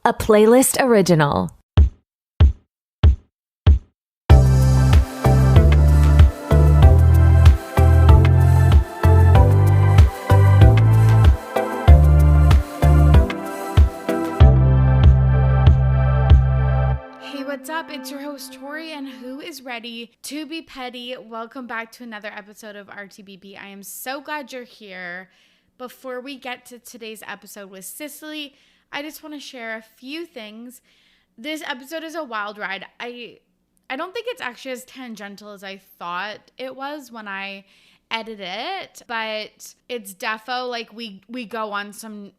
a playlist original. What's up? It's your host Tori, and who is ready to be petty? Welcome back to another episode of RTBP. I am so glad you're here. Before we get to today's episode with Cicely, I just want to share a few things. This episode is a wild ride. I don't think it's actually as tangential as I thought it was when I edit it, but it's defo like we go on some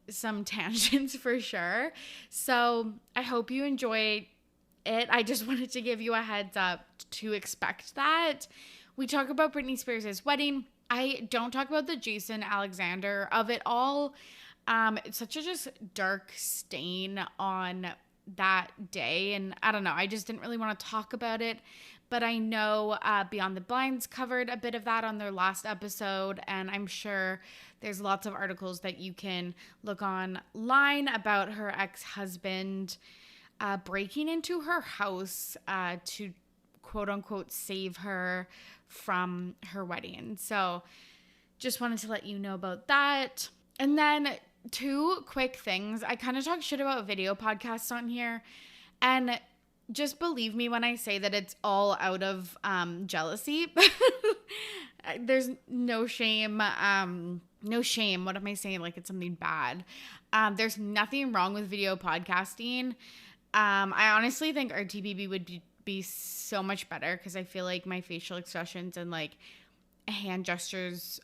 tangents for sure. So I hope you enjoy it. I just wanted to give you a heads up to expect that. We talk about Britney Spears' wedding. I don't talk about the Jason Alexander of it all. It's such a just dark stain on that day. And I don't know, I just didn't really want to talk about it. But I know Beyond the Blinds covered a bit of that on their last episode. And I'm sure there's lots of articles that you can look online about her ex-husband breaking into her house to quote unquote save her from her wedding. So just wanted to let you know about that. And then two quick things. I kind of talk shit about video podcasts on here, and just believe me when I say that it's all out of jealousy. There's no shame. No shame. What am I saying? Like it's something bad. There's nothing wrong with video podcasting. I honestly think RTBB would be so much better because I feel like my facial expressions and like hand gestures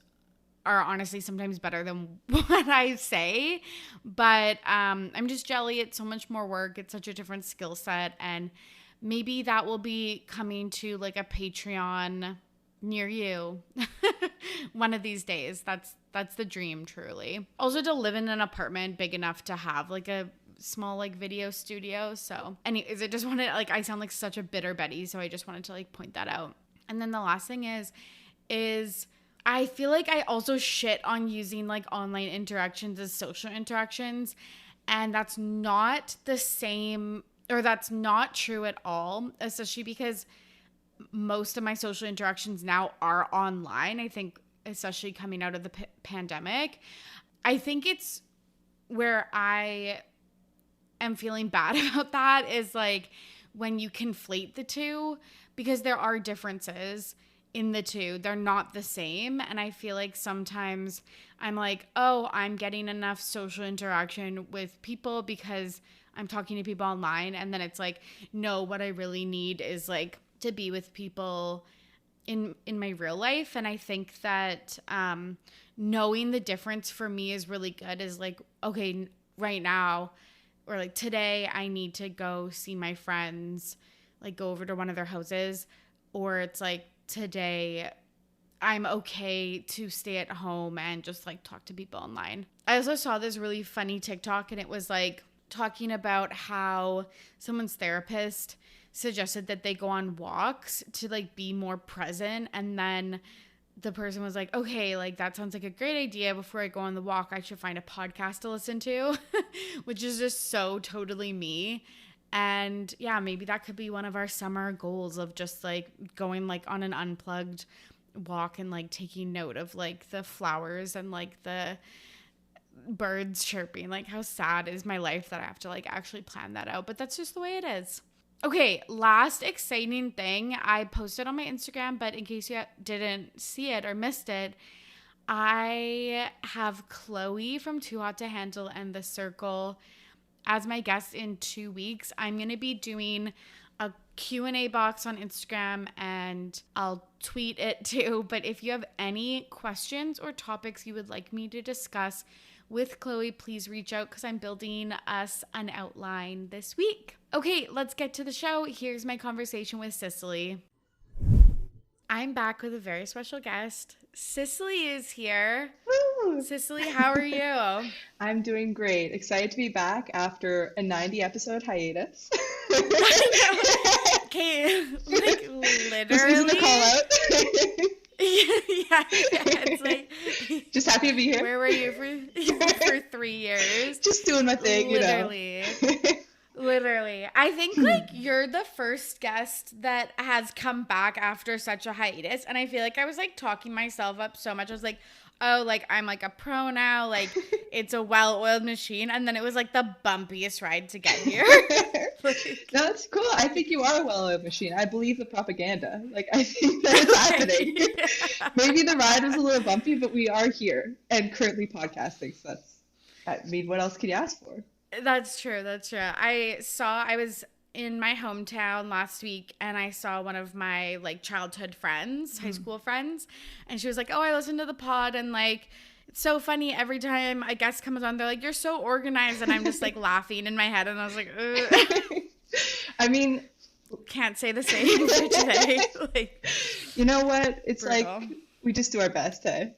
are honestly sometimes better than what I say. But I'm just jelly. It's so much more work. It's such a different skill set. And maybe that will be coming to like a Patreon near you one of these days. That's the dream, truly. Also to live in an apartment big enough to have like a small like video studio. So anyways, I just wanted, like, I sound like such a bitter Betty, so I just wanted to like point that out. And then the last thing is I feel like I also shit on using like online interactions as social interactions, and that's not the same, or that's not true at all, especially because most of my social interactions now are online. I think especially coming out of the pandemic, I think it's where I am feeling bad about that is like when you conflate the two, because there are differences in the two. They're not the same. And I feel like sometimes I'm like, oh, I'm getting enough social interaction with people because I'm talking to people online. And then it's like, no, what I really need is like to be with people in my real life. And I think that knowing the difference for me is really good. Is like, okay, right now, or like today I need to go see my friends, like go over to one of their houses. Or it's like today I'm okay to stay at home and just like talk to people online. I also saw this really funny TikTok, and it was like talking about how someone's therapist suggested that they go on walks to like be more present. And then the person was like, okay, like that sounds like a great idea. Before I go on the walk, I should find a podcast to listen to, which is just so totally me. And yeah, maybe that could be one of our summer goals of just like going like on an unplugged walk and like taking note of like the flowers and like the birds chirping. Like how sad is my life that I have to like actually plan that out, but that's just the way it is. Okay, last exciting thing. I posted on my Instagram, but in case you didn't see it or missed it, I have Chloe from Too Hot to Handle and The Circle as my guest in 2 weeks. I'm going to be doing a Q&A box on Instagram, and I'll tweet it too. But if you have any questions or topics you would like me to discuss with Chloe, please reach out because I'm building us an outline this week. Okay, let's get to the show. Here's my conversation with Cicely. I'm back with a very special guest. Cicely is here. Woo! Cicely, how are you? I'm doing great. Excited to be back after a 90 episode hiatus. Okay, like literally. This isn't a call out. yeah, it's like just happy to be here. Where were you for 3 years? Just doing my thing, literally. you know. Literally. I think like you're the first guest that has come back after such a hiatus. And I feel like I was like talking myself up so much. I was like, oh, like I'm like a pro now. Like it's a well-oiled machine. And then it was like the bumpiest ride to get here. Like, No, that's cool. I think you are a well-oiled machine. I believe the propaganda. Like, I think that it's happening. yeah. Maybe the ride was a little bumpy, but we are here and currently podcasting. So I mean, what else can you ask for? That's true. That's true. I was in my hometown last week and I saw one of my like childhood friends, high school friends, and she was like, oh, I listened to the pod and like, it's so funny every time a guest comes on, they're like, you're so organized. And I'm just like laughing in my head. And I was like, ugh. I mean, Can't say the same for today. Like, you know what? It's brutal. like, we just do our best, hey?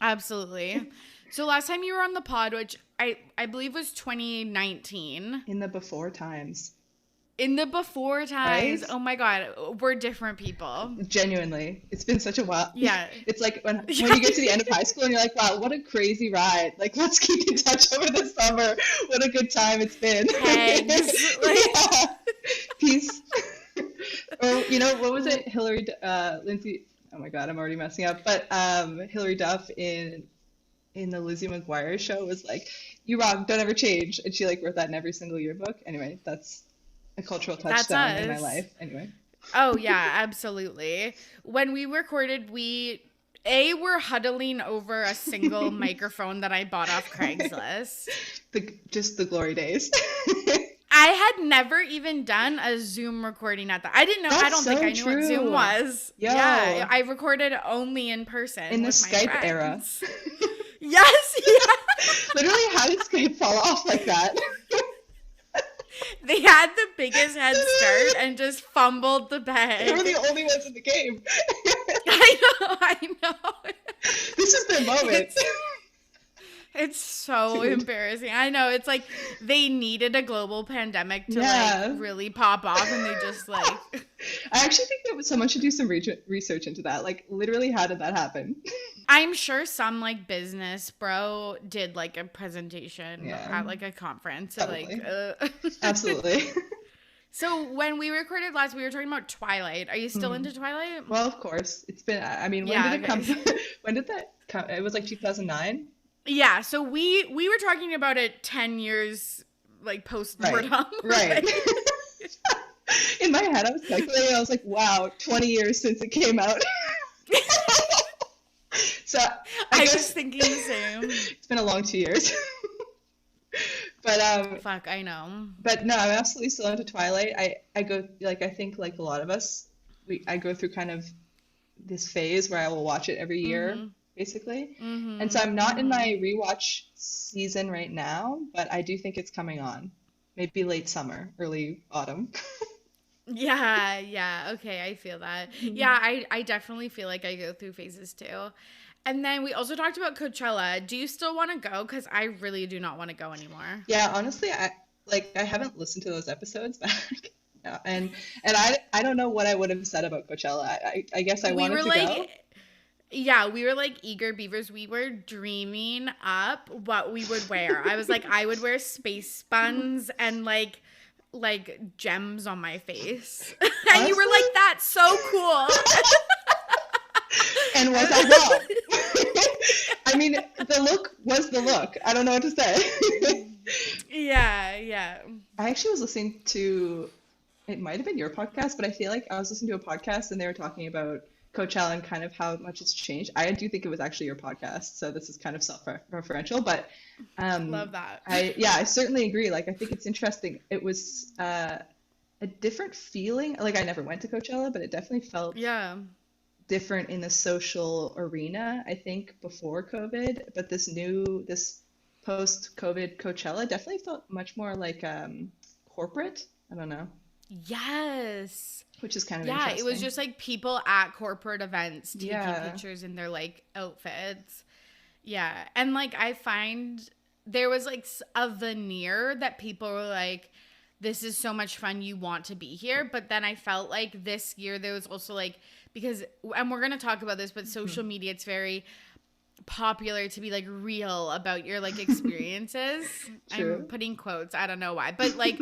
Absolutely. So last time you were on the pod, which I believe was 2019. In the before times. In the before times, Right? oh my God, we're different people. Genuinely. It's been such a while. Yeah. It's like when you get to the end of high school and you're like, wow, what a crazy ride. Like, let's keep in touch over the summer. What a good time it's been. Pegs. Like, Yeah. Peace. Or, you know, what was it? Lindsay, oh my God, I'm already messing up. But Hilary Duff in the Lizzie McGuire show was like, you rock, don't ever change. And she like wrote that in every single yearbook. Anyway, that's a cultural touchstone in my us. life. Anyway. oh yeah, absolutely. When we recorded, we're huddling over a single microphone that I bought off Craigslist. Just the glory days. I had never even done a Zoom recording at that. I didn't know. I That's don't think so I knew what Zoom true. was. Yo. Yeah, I recorded only in person In the with my Skype era. friends. Yes, yeah. Literally, how did Skype fall off like that? They had the biggest head start and just fumbled the bag. They were the only ones in the game. I know. This is their moment. It's so Dude. embarrassing. I know. It's like they needed a global pandemic to Yeah. like really pop off, and they just like. I actually think that someone should do some research into that. Like, literally, how did that happen? I'm sure some like business bro did like a presentation Yeah. at like a conference. So, like, Absolutely. So when we recorded last, we were talking about Twilight. Are you still into Twilight? Well, of course. It's been, I mean, when Yeah, did it come? okay. When did that come? It was like 2009? Yeah. So we were talking about it 10 years like post-mortem. Right. Like, In my head, I was calculating. I was like, wow, 20 years since it came out. So I guess was thinking the same. it's been a long 2 years. But Fuck, I know. but no, I'm absolutely still into Twilight. I go like I think like a lot of us, I go through kind of this phase where I will watch it every year, basically. And so I'm not in my rewatch season right now, but I do think it's coming on. Maybe late summer, early autumn. Yeah. Okay, I feel that. Yeah, I definitely feel like I go through phases too. And then we also talked about Coachella. Do you still want to go? Because I really do not want to go anymore. Yeah, honestly, I haven't listened to those episodes back. No, and I don't know what I would have said about Coachella. I guess I wanted to go. Yeah, we were like eager beavers. We were dreaming up what we would wear. I was like, I would wear space buns and like gems on my face. And Honestly? you were like, that's so cool. And was I wrong? I mean, the look was the look. I don't know what to say. Yeah. I actually was listening to, it might have been your podcast, but I feel like I was listening to a podcast and they were talking about Coachella and kind of how much it's changed. I do think it was actually your podcast, so this is kind of self-referential, but Love that. I certainly agree. Like, I think it's interesting. It was a different feeling. Like, I never went to Coachella, but it definitely felt different in the social arena, I think, before COVID. But this post-COVID Coachella definitely felt much more like corporate. I don't know. Yes. Which is kind of Yeah, interesting. it was just like people at corporate events taking Yeah. pictures in their like outfits. Yeah. And like I find there was like a veneer that people were like, this is so much fun, you want to be here. But then I felt like this year there was also like, because, and we're going to talk about this, but social media, it's very popular to be like real about your like experiences. True. I'm putting quotes. I don't know why, but like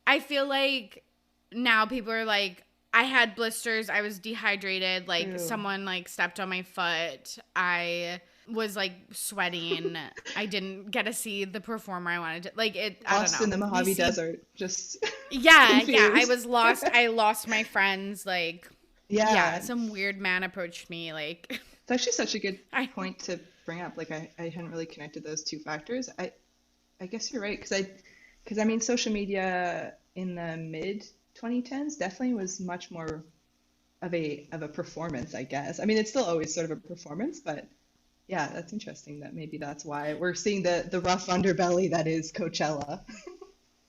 I feel like now people are like, I had blisters, I was dehydrated, like True. someone like stepped on my foot, I was like sweating, I didn't get to see the performer I wanted to, like it. I don't Lost know. in the Mojave Desert, just Yeah, confused. I was lost. I lost my friends. Like, Yeah. some weird man approached me. Like, It's actually such a good I- point to bring up. Like I hadn't really connected those two factors. I guess you're right because I mean social media in the mid 2010s definitely was much more of a performance, I guess. I mean it's still always sort of a performance, but yeah, that's interesting that maybe that's why we're seeing the rough underbelly that is Coachella.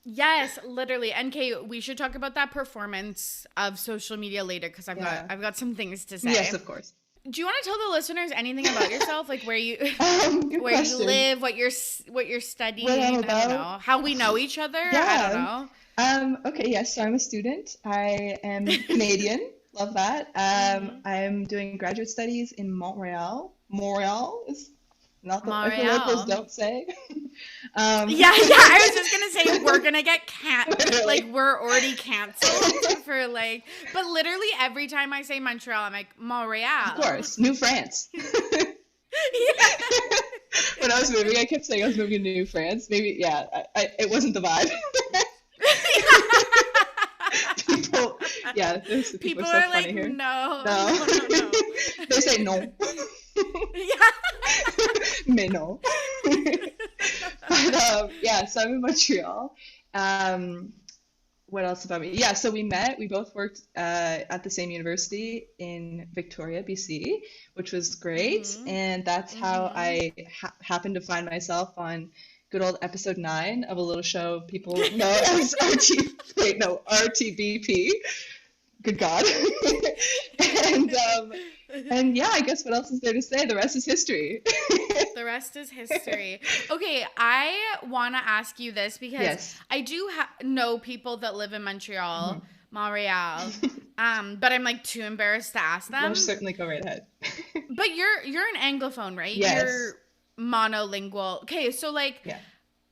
yes, literally. And Kate, we should talk about that performance of social media later because Yeah. I've got some things to say. Yes, of course. Do you want to tell the listeners anything about yourself, like where you Good where question. you live, what you're studying? What I'm I don't about? know how we know each other. I Yeah. don't know. Okay, yes, so I'm a student. I am Canadian. Love that. I'm doing graduate studies in Montreal. Montreal is not the locals don't say. Yeah, I was just gonna say we're gonna get like we're already canceled for like, but literally every time I say Montreal, I'm like Montreal. Of course, New France. Yeah. When I was moving, I kept saying I was moving to New France. Maybe, yeah, it wasn't the vibe. People, yeah, people People are so are funny like, here. no. They say no. Yeah. Mais non. But yeah, so I'm in Montreal. What else about me? Yeah, so we both worked at the same university in Victoria, BC, which was great. And that's how I happened to find myself on good old episode 9 of a little show people know as RTBP. Good God. And yeah, I guess what else is there to say? The rest is history. The rest is history. Okay, I want to ask you this because Yes. I do know people that live in Montreal, Montreal, but I'm like too embarrassed to ask them. We'll certainly go right ahead. But you're an Anglophone, right? Yes. You're monolingual. Okay, so like, Yeah.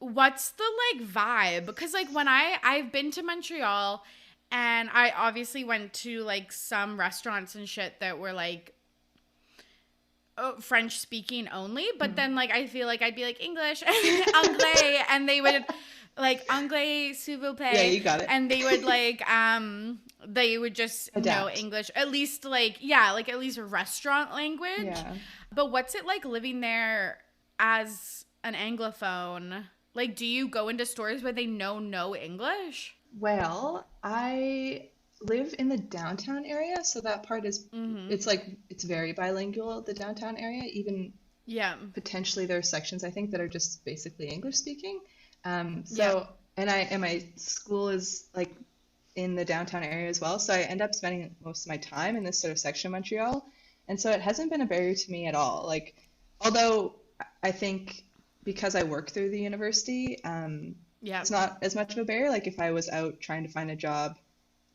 what's the like vibe? Because like when I've been to Montreal. And I obviously went to like some restaurants and shit that were like French speaking only. But then like I feel like I'd be like English, anglais, and they would like anglais s'il vous plaît. Yeah, you got it. And they would like they would just know Adapt. English, at least like at least restaurant language. Yeah. But what's it like living there as an Anglophone? Like, do you go into stores where they know no English? Well, I live in the downtown area, so that part is it's very bilingual, the downtown area. Even Yeah. potentially there are sections I think that are just basically English speaking. And my school is like in the downtown area as well, so I end up spending most of my time in this sort of section of Montreal, and so it hasn't been a barrier to me at all. Like, although I think because I work through the university, it's not as much of a barrier. Like if I was out trying to find a job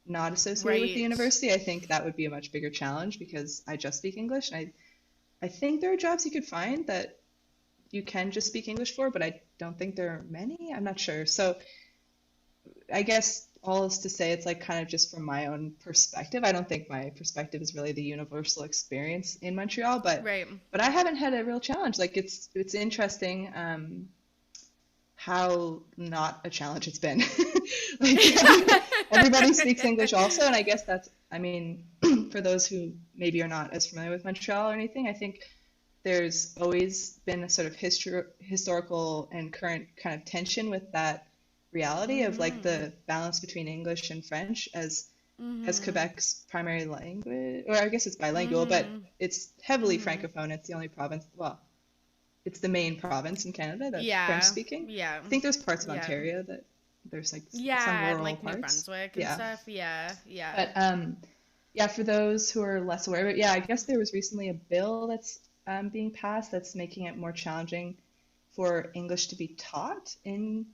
not associated with the university, I think that would be a much bigger challenge because I just speak English. And I think there are jobs you could find that you can just speak English for, but I don't think there are many. I'm not sure. So I guess all is to say it's like kind of just from my own perspective. I don't think my perspective is really the universal experience in Montreal, but I haven't had a real challenge. Like it's interesting how not a challenge it's been. Like everybody speaks English also, and I guess that's, I mean, for those who maybe are not as familiar with Montreal or anything, I think there's always been a sort of historical and current kind of tension with that reality of like the balance between English and French as Quebec's primary language, or I guess it's bilingual, but it's heavily Francophone. It's the only province, well, it's the main province in Canada that's French speaking. Yeah. I think there's parts of Ontario that there's like some rural like parts. New Brunswick and stuff. Yeah. But for those who are less aware of it, I guess there was recently a bill that's being passed that's making it more challenging for English to be taught in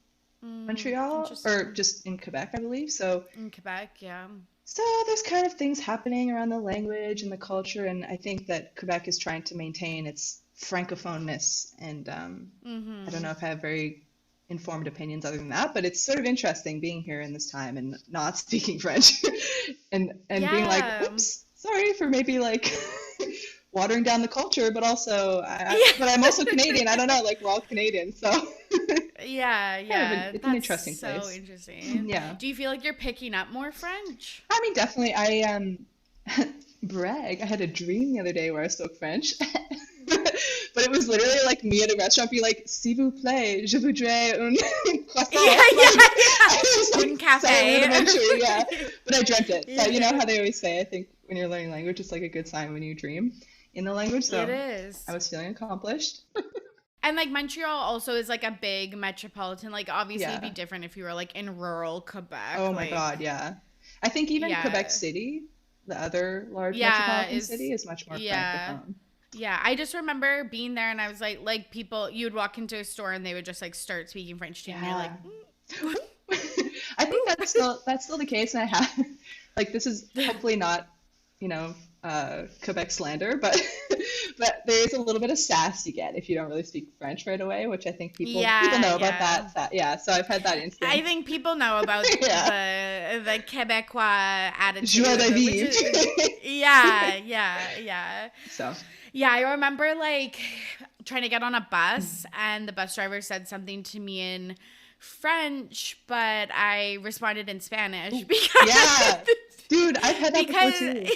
Montreal or just in Quebec, I believe. So in Quebec, So there's kind of things happening around the language and the culture, and I think that Quebec is trying to maintain its francophoneness. And I don't know if I have very informed opinions other than that, but it's sort of interesting being here in this time and not speaking French, and being like, Yeah. oops, sorry for maybe like watering down the culture, but also, but Yeah. I'm also Canadian. I don't know, like we're all Canadian, so Yeah, yeah. it's an That's interesting so place. interesting. Yeah. Do you feel like you're picking up more French? I mean, definitely. I brag. I had a dream the other day where I spoke French, but it was literally like me at a restaurant be like, "S'il vous plaît, je voudrais un croissant." Yeah, Like, yeah, I was yeah. like Un so café. rudimentary, yeah. But I dreamt it. So you know Yeah. how they always say, I think when you're learning language, it's like a good sign when you dream in the language. It So is. I was feeling accomplished. And like Montreal also is like a big metropolitan. Like obviously it'd be Yeah. different if you were like in rural Quebec. Oh my Like God, yeah. I think even Quebec yeah. City, the other large Yeah, metropolitan city, is much more yeah. francophone. Yeah, I just remember being there and I was like people, you would walk into a store and they would just like start speaking French to you and you're like, Yeah. I think that's still the case, and I have like this is hopefully not, Quebec slander, but but there is a little bit of sass you get if you don't really speak French right away, which I think people yeah, know about yeah. that. Yeah, so I've had that I instinct. think people know about Yeah, the Quebecois joie attitude, de which is vivre. yeah. So Yeah, I remember like trying to get on a bus and the bus driver said something to me in French, but I responded in Spanish because yeah, dude, I've had that before because too.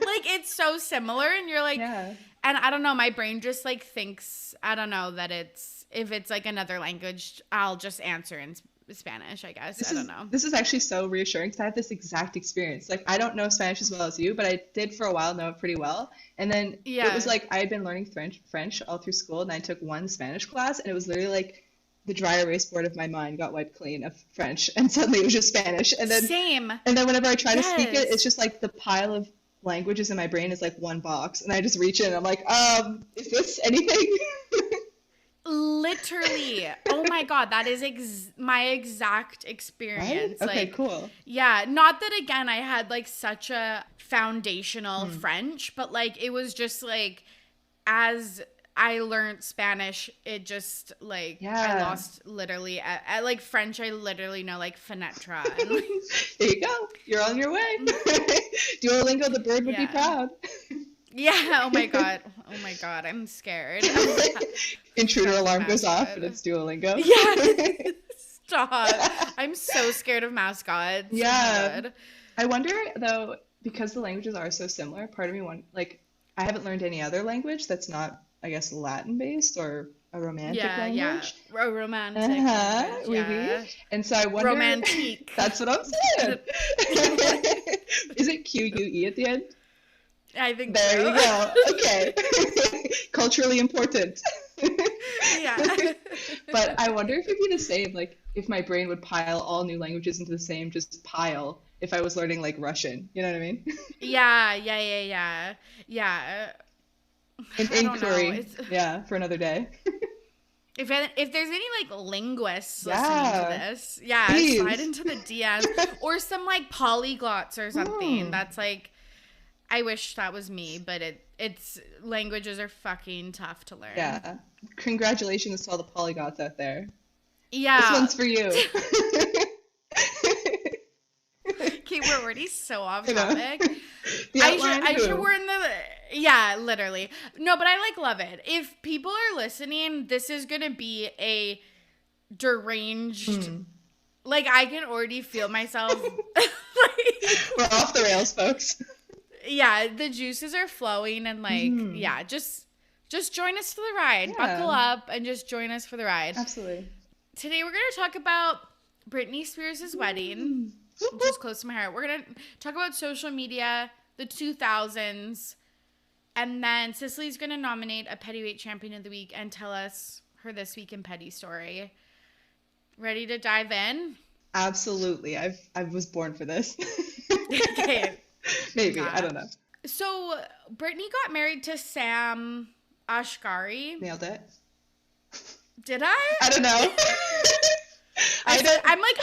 like it's so similar and you're like Yeah. and I don't know, my brain just like thinks I don't know that if it's like another language, I'll just answer in Spanish, I guess. I don't know. This is actually so reassuring because I had this exact experience. Like, I don't know Spanish as well as you, but I did for a while know it pretty well. And then it was Yeah. like I had been learning French all through school, and I took one Spanish class, and it was literally like the dry erase board of my mind got wiped clean of French, and suddenly it was just Spanish. Same. And then whenever I try to speak it, Yes. it's just like the pile of languages in my brain is like one box, and I just reach in and I'm like, is this anything? Literally. Oh my God, that is my exact Right? experience. Okay, Like, cool. yeah, not that again, I had like such a foundational French, but like it was just like as I learned Spanish, it just like I Yeah. lost literally at like French, I literally know like fenetra and like, There you go. You're on your way. Duolingo, the bird would be yeah. proud. Yeah, oh my God, I'm scared. Intruder Scared of alarm goes off, mascot. and it's Duolingo. Yeah. Stop. I'm so scared of mascots. Oh my Yeah. God. I wonder though, because the languages are so similar, part of me like I haven't learned any other language that's not, I guess, Latin based or a romantic Yeah, language. romantic Uh-huh. language, Oui, yeah. oui. And so I wonder. Romantique. That's what I'm saying. Is it QUE at the end? I think There so. you go. Okay. Culturally important. Yeah. But I wonder if it'd be the same, like if my brain would pile all new languages into the same just pile if I was learning like Russian. You know what I mean? Yeah. An I don't know. inquiry. Yeah, for another day. If there's any like linguists listening Yeah. to this, yeah, Please. slide into the DMs or some like polyglots or something. Hmm. That's like, I wish that was me, but it's languages are fucking tough to learn. Yeah. Congratulations to all the polyglots out there. Yeah. This one's for you. Okay, we're already so off You know? topic. The outline, I should who? we're in the yeah, literally. No, but I like love it. If people are listening, this is gonna be a deranged. Like I can already feel myself. Like, We're off the rails, folks. yeah, the juices are flowing, and like yeah, just join us for the ride. Yeah. Buckle up and just join us for the ride. Absolutely. Today we're gonna talk about Britney Spears' wedding, which is close to my heart. We're gonna talk about social media, the 2000s, and then Cicely's gonna nominate a Pettyweight Champion of the Week and tell us her This Week in Petty story. Ready to dive in? Absolutely. I was born for this. Okay. Maybe. Yeah. I don't know. So Britney got married to Sam Ashgari. Nailed it. Did I? I don't know. I don't. I'm like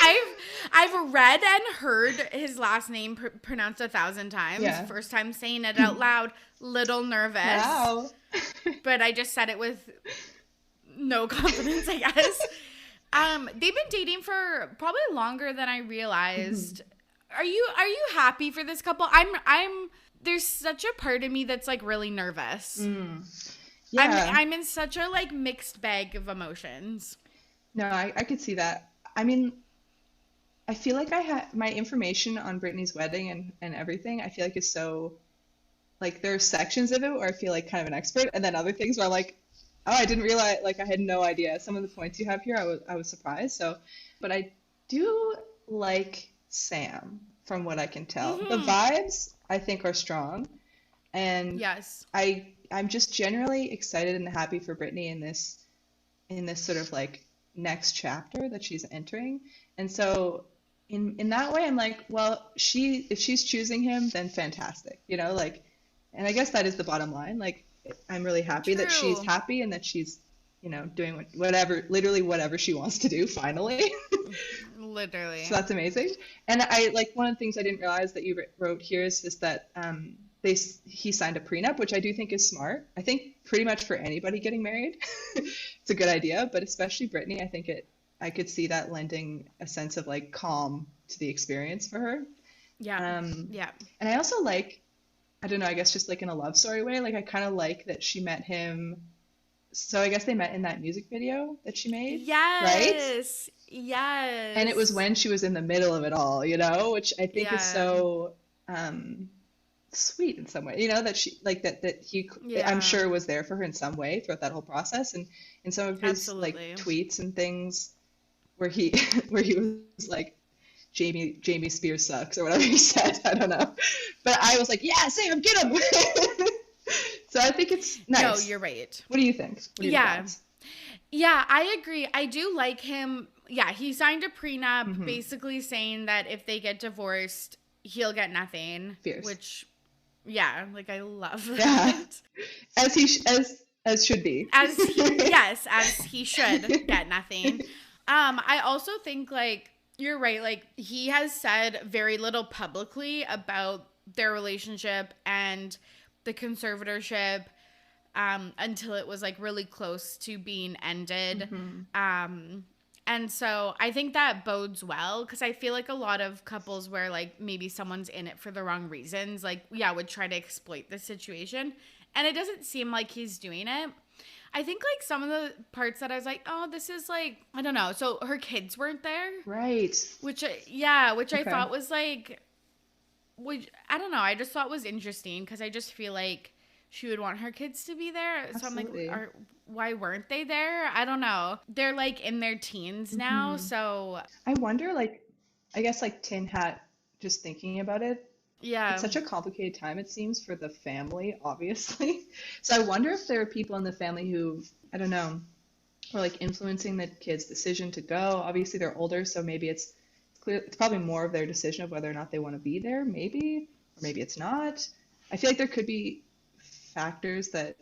I've read and heard his last name pronounced 1,000 times. Yeah. First time saying it out loud, little nervous. Wow. But I just said it with no confidence, I guess. They've been dating for probably longer than I realized. Are you happy for this couple? I'm there's such a part of me that's like really nervous. Yeah. I'm in such a like mixed bag of emotions. No, I could see that. I mean, I feel like I had my information on Britney's wedding and everything, I feel like is so, like, there are sections of it where I feel like kind of an expert, and then other things where I'm like, oh, I didn't realize, like, I had no idea. Some of the points you have here, I was surprised. So, but I do like Sam, from what I can tell. The vibes, I think, are strong. And yes, I'm just generally excited and happy for Britney in this sort of like next chapter that she's entering. And so in that way, I'm like, well, if she's choosing him, then fantastic, you know, like, and I guess that is the bottom line. Like, I'm really happy that she's happy and that she's, you know, doing literally whatever she wants to do finally. Literally. So that's amazing. And I like, one of the things I didn't realize that you wrote here is just that he signed a prenup, which I do think is smart. I think pretty much for anybody getting married, it's a good idea, but especially Britney, I could see that lending a sense of like calm to the experience for her. Yeah. Yeah. And I also like, I don't know, I guess just like in a love story way, like I kind of like that she met him. So I guess they met in that music video that she made. Yes. Right? Yes. And it was when she was in the middle of it all, you know, which I think is so sweet in some way, you know, that she like that he I'm sure was there for her in some way throughout that whole process. And in some of his like tweets and things where he was like, Jamie Spears sucks or whatever he said, I don't know, but I was like, yeah, Sam, get him. So I think it's nice. No, you're right. What do you think? Yeah, I agree. I do like him. Yeah, he signed a prenup basically saying that if they get divorced, he'll get nothing. Fierce. Which, yeah, like I love that. As should be. As he should get nothing. I also think like you're right. Like he has said very little publicly about their relationship and the conservatorship until it was like really close to being ended. And so I think that bodes well because I feel like a lot of couples where like maybe someone's in it for the wrong reasons, like, yeah, would try to exploit the situation. And it doesn't seem like he's doing it. I think like some of the parts that I was like, oh, this is like, I don't know. So her kids weren't there. Right. Which I thought was like, I don't know. I just thought was interesting because I just feel like she would want her kids to be there. Absolutely. So I'm like, why weren't they there? I don't know. They're like in their teens now. So I wonder, like, I guess like tin hat, just thinking about it. Yeah. It's such a complicated time, it seems, for the family, obviously. So I wonder if there are people in the family who, I don't know, are like influencing the kids' decision to go. Obviously they're older, so maybe it's probably more of their decision of whether or not they want to be there, maybe, or maybe it's not. I feel like there could be factors that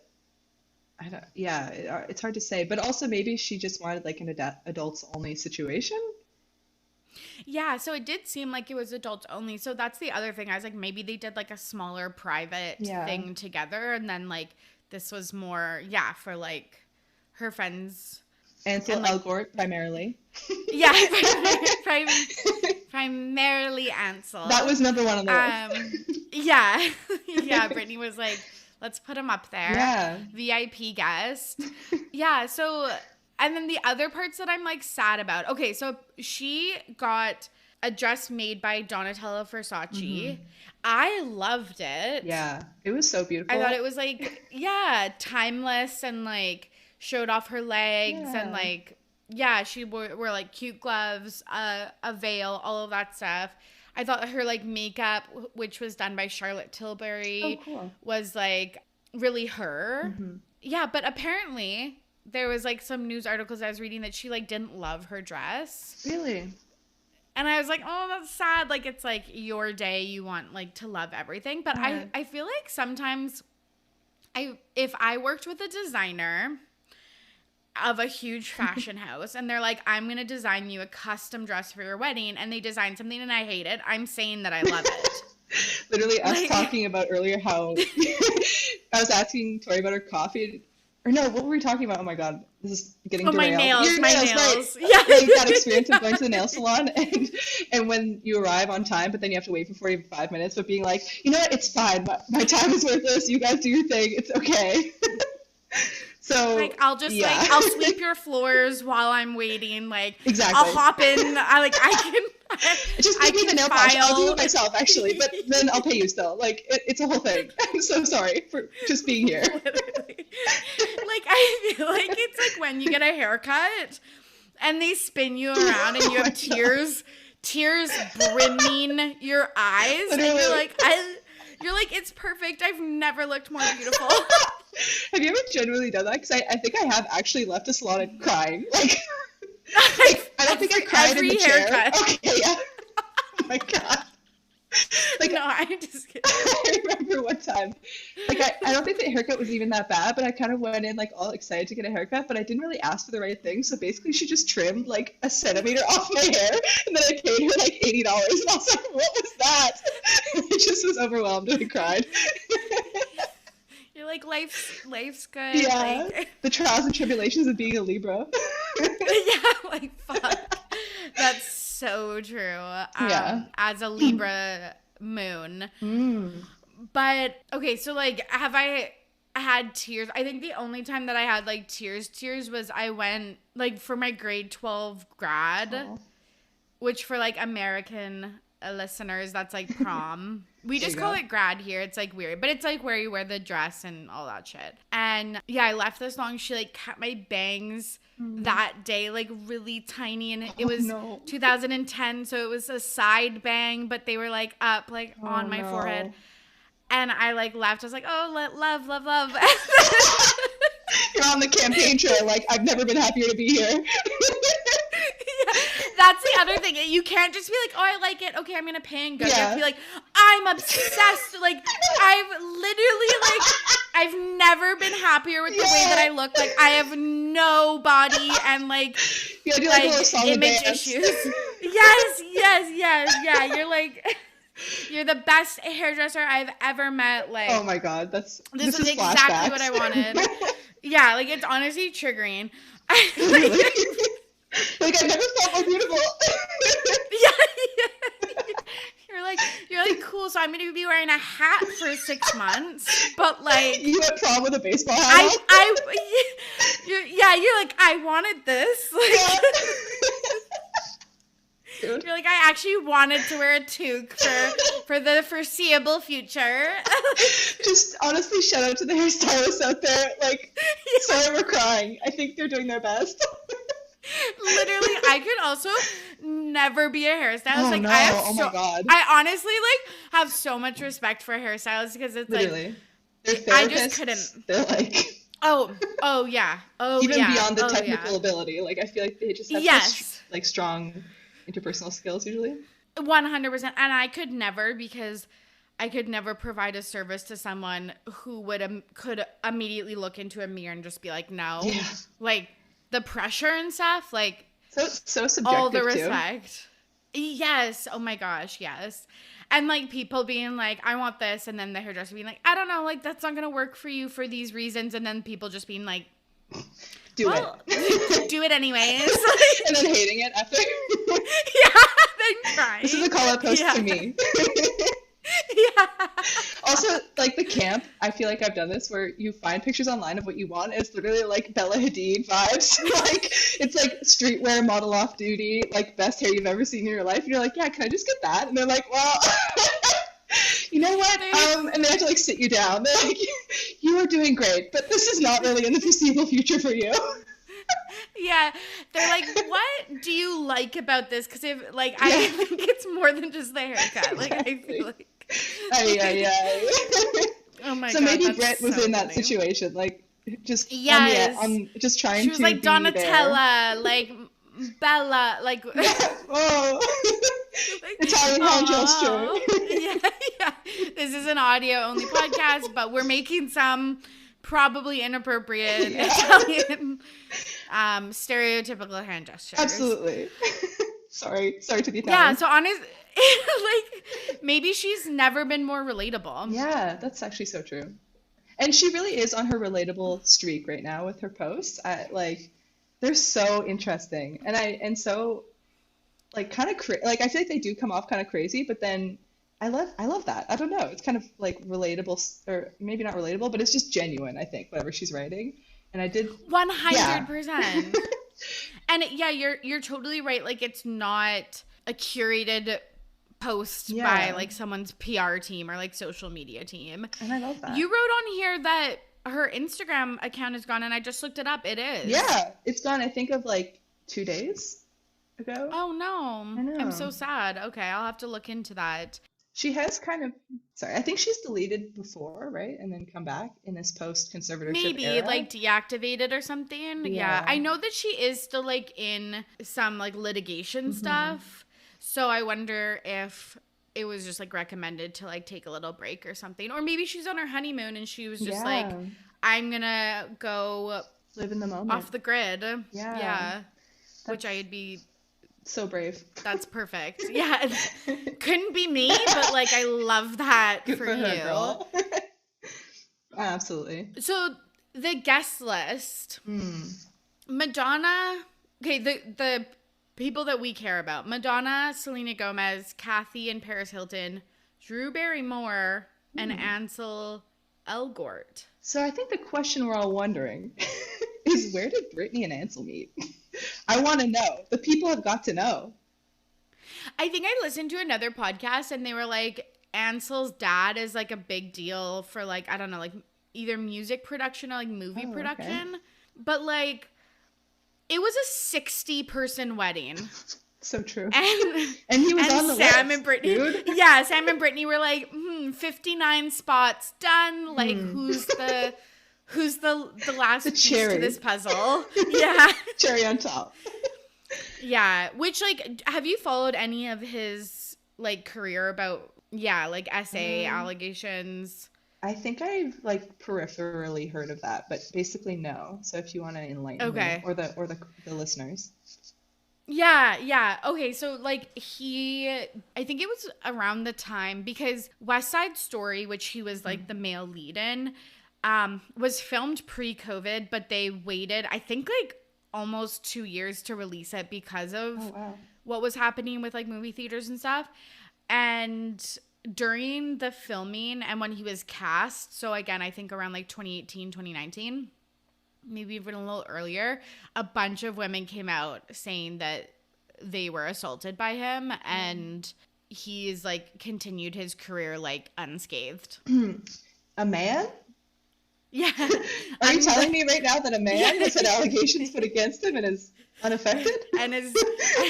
it's hard to say, but also maybe she just wanted like an adults only situation. Yeah, so it did seem like it was adults only. So that's the other thing. I was like, maybe they did like a smaller private thing together, and then like this was more for like her friends. Ansel Elgort primarily. Yeah, primarily Ansel. That was number one on the list. Yeah, Britney was like, let's put him up there. Yeah. VIP guest. Yeah, so, and then the other parts that I'm like sad about. Okay, so she got a dress made by Donatella Versace. I loved it. Yeah, it was so beautiful. I thought it was like, timeless and like showed off her legs and like, she wore like cute gloves, a veil, all of that stuff. I thought her like makeup, which was done by Charlotte Tilbury, was like really her. Yeah, but apparently there was like some news articles I was reading that she like didn't love her dress. Really? And I was like, oh, that's sad. Like it's like your day, you want like to love everything. But I feel like sometimes if I worked with a designer, of a huge fashion house, and they're like, I'm gonna design you a custom dress for your wedding, and they design something and I hate it. I'm saying that I love it. Literally us talking about earlier how I was asking Tori about her coffee. Or no, what were we talking about? Oh my god, this is getting derailed. My nails. Right? Yeah. Like that experience of going to the nail salon and when you arrive on time, but then you have to wait for 45 minutes, but being like, you know what, it's fine. My time is worthless. You guys do your thing. It's okay. So like I'll just like I'll sweep your floors while I'm waiting. Like exactly. I'll hop in. I can. Just give me the nail polish. I'll do it myself actually, but then I'll pay you still. Like it's a whole thing. I'm so sorry for just being here. Literally. Like I feel like it's like when you get a haircut and they spin you around and you have tears brimming your eyes, literally. And you're like it's perfect. I've never looked more beautiful. Have you ever genuinely done that? Because I think I have actually left a salon and crying. Like I don't think I cried in the chair. Okay, yeah. Oh my god. Like no, I'm just kidding. I remember one time, like I don't think the haircut was even that bad, but I kind of went in like all excited to get a haircut, but I didn't really ask for the right thing. So basically, she just trimmed like a centimeter off my hair, and then I paid her like $80, and I was like, "What was that?" I just was overwhelmed and I cried. You're like life's good. Yeah, like... the trials and tribulations of being a Libra. Yeah, like fuck. That's so true. Yeah. As a Libra moon. But okay, so like, have I had tears? I think the only time that I had like tears was I went like for my grade 12 grad, which for like American listeners, that's like prom. We just call it grad here. It's like weird, but it's like where you wear the dress and all that shit. And yeah, I left this long. She like cut my bangs that day, like really tiny, and it was 2010, so it was a side bang, but they were like up like on my forehead. And I like left. I was like, oh, love. You're on the campaign trail. Like, I've never been happier to be here. That's the other thing. You can't just be like, oh, I like it. Okay, I'm going to pay and go. You have to be like, I'm obsessed. Like, I've never been happier with the way that I look. Like, I have no body and, like, you gotta do, like a little song image dance. Issues. Yes. Yeah, you're, like... You're the best hairdresser I've ever met. Like, oh my god, this is exactly what I wanted. Yeah, like it's honestly triggering. Like I've never felt more beautiful. Yeah. You're like cool. So I'm gonna be wearing a hat for 6 months, but like you went prom with a baseball hat. You're like I wanted this. Like, you're like, I actually wanted to wear a toque for the foreseeable future. Just honestly, shout out to the hairstylists out there. Like, sorry we're crying. I think they're doing their best. Literally, I could also never be a hairstylist. Oh, like, no. My god. I honestly like have so much respect for hairstylists because it's literally. Like they're therapists. I just couldn't. They're like. Oh yeah. Even beyond the technical ability, like I feel like they just have like strong interpersonal skills usually. 100%. And I could never, because I could never provide a service to someone who could immediately look into a mirror and just be like, no. Yeah. Like the pressure and stuff, like so subjective all the respect. Too. Yes. Oh my gosh. Yes. And like people being like, I want this. And then the hairdresser being like, I don't know, like that's not going to work for you for these reasons. And then people just being like, do it anyways. And then hating it after. Yeah, then crying. This is a call-out post to me. Yeah. Also, like the camp, I feel like I've done this where you find pictures online of what you want. It's literally like Bella Hadid vibes. Like it's like streetwear model off duty, like best hair you've ever seen in your life. And you're like, yeah, can I just get that? And they're like, well, you know what? And they have to like sit you down. They're like, you are doing great, but this is not really in the foreseeable future for you. Yeah, they're like, what do you like about this? Because if like I think it's more than just the haircut. Like I feel like. Oh my god. So maybe Britt was in that situation, like just on just trying to. She was like Donatella, like Bella, like. Oh. Italian hand gesture. Yeah. This is an audio only podcast, but we're making some probably inappropriate Italian Stereotypical hand gestures. Absolutely. Sorry to be Yeah, Italian. so honest, like, maybe she's never been more relatable. Yeah, that's actually so true. And she really is on her relatable streak right now with her posts. Like, they're so interesting, and so like kind of like I feel like they do come off kind of crazy, but then I love that. I don't know. It's kind of like relatable, or maybe not relatable, but it's just genuine, I think, whatever she's writing. And I did 100%. And yeah, you're totally right. Like, it's not a curated post by like someone's PR team or like social media team. And I love that. You wrote on here that her Instagram account is gone, and I just looked it up. It is. Yeah, it's gone. I think of like 2 days ago. Oh no. I know. I'm so sad. Okay, I'll have to look into that. She has kind of, sorry, I think she's deleted before, right? And then come back in this post-conservatorship Maybe era. like deactivated or something. Yeah. I know that she is still like in some like litigation stuff. So I wonder if it was just like recommended to like take a little break or something. Or maybe she's on her honeymoon and she was just like, I'm gonna go live in the moment. off the grid. Yeah. Which I'd be so brave. That's perfect. Yeah. Couldn't be me, but like I love that Good for her, you. girl. Absolutely. So the guest list. Madonna. Okay, the people that we care about: Madonna, Selena Gomez, Kathy and Paris Hilton, Drew Barrymore, and Ansel Elgort. So I think the question we're all wondering is, where did Britney and Ansel meet? I want to know. The people have got to know. I think I listened to another podcast and they were like, Ansel's dad is like a big deal for like, I don't know, like either music production or like movie production. Okay. But like, it was a 60-person wedding. So true. And he was on the Sam list, and Britney. dude. Yeah, Sam and Britney were like, 59 spots done. Like, who's the last piece to this puzzle? Yeah. Cherry on top. Yeah. Which, like, have you followed any of his like career about like essay allegations? I think I've like peripherally heard of that, but basically no. So if you want to enlighten me or the listeners. Yeah. Okay, so like I think it was around the time, because West Side Story, which he was like the male lead in, was filmed pre-COVID, but they waited, I think like almost 2 years to release it because of what was happening with like movie theaters and stuff. And during the filming and when he was cast, so again, I think around like 2018, 2019, maybe even a little earlier, a bunch of women came out saying that they were assaulted by him, and he's like continued his career like unscathed. A man? Yeah. Are you telling me right now that a man has had allegations put against him and is unaffected? And is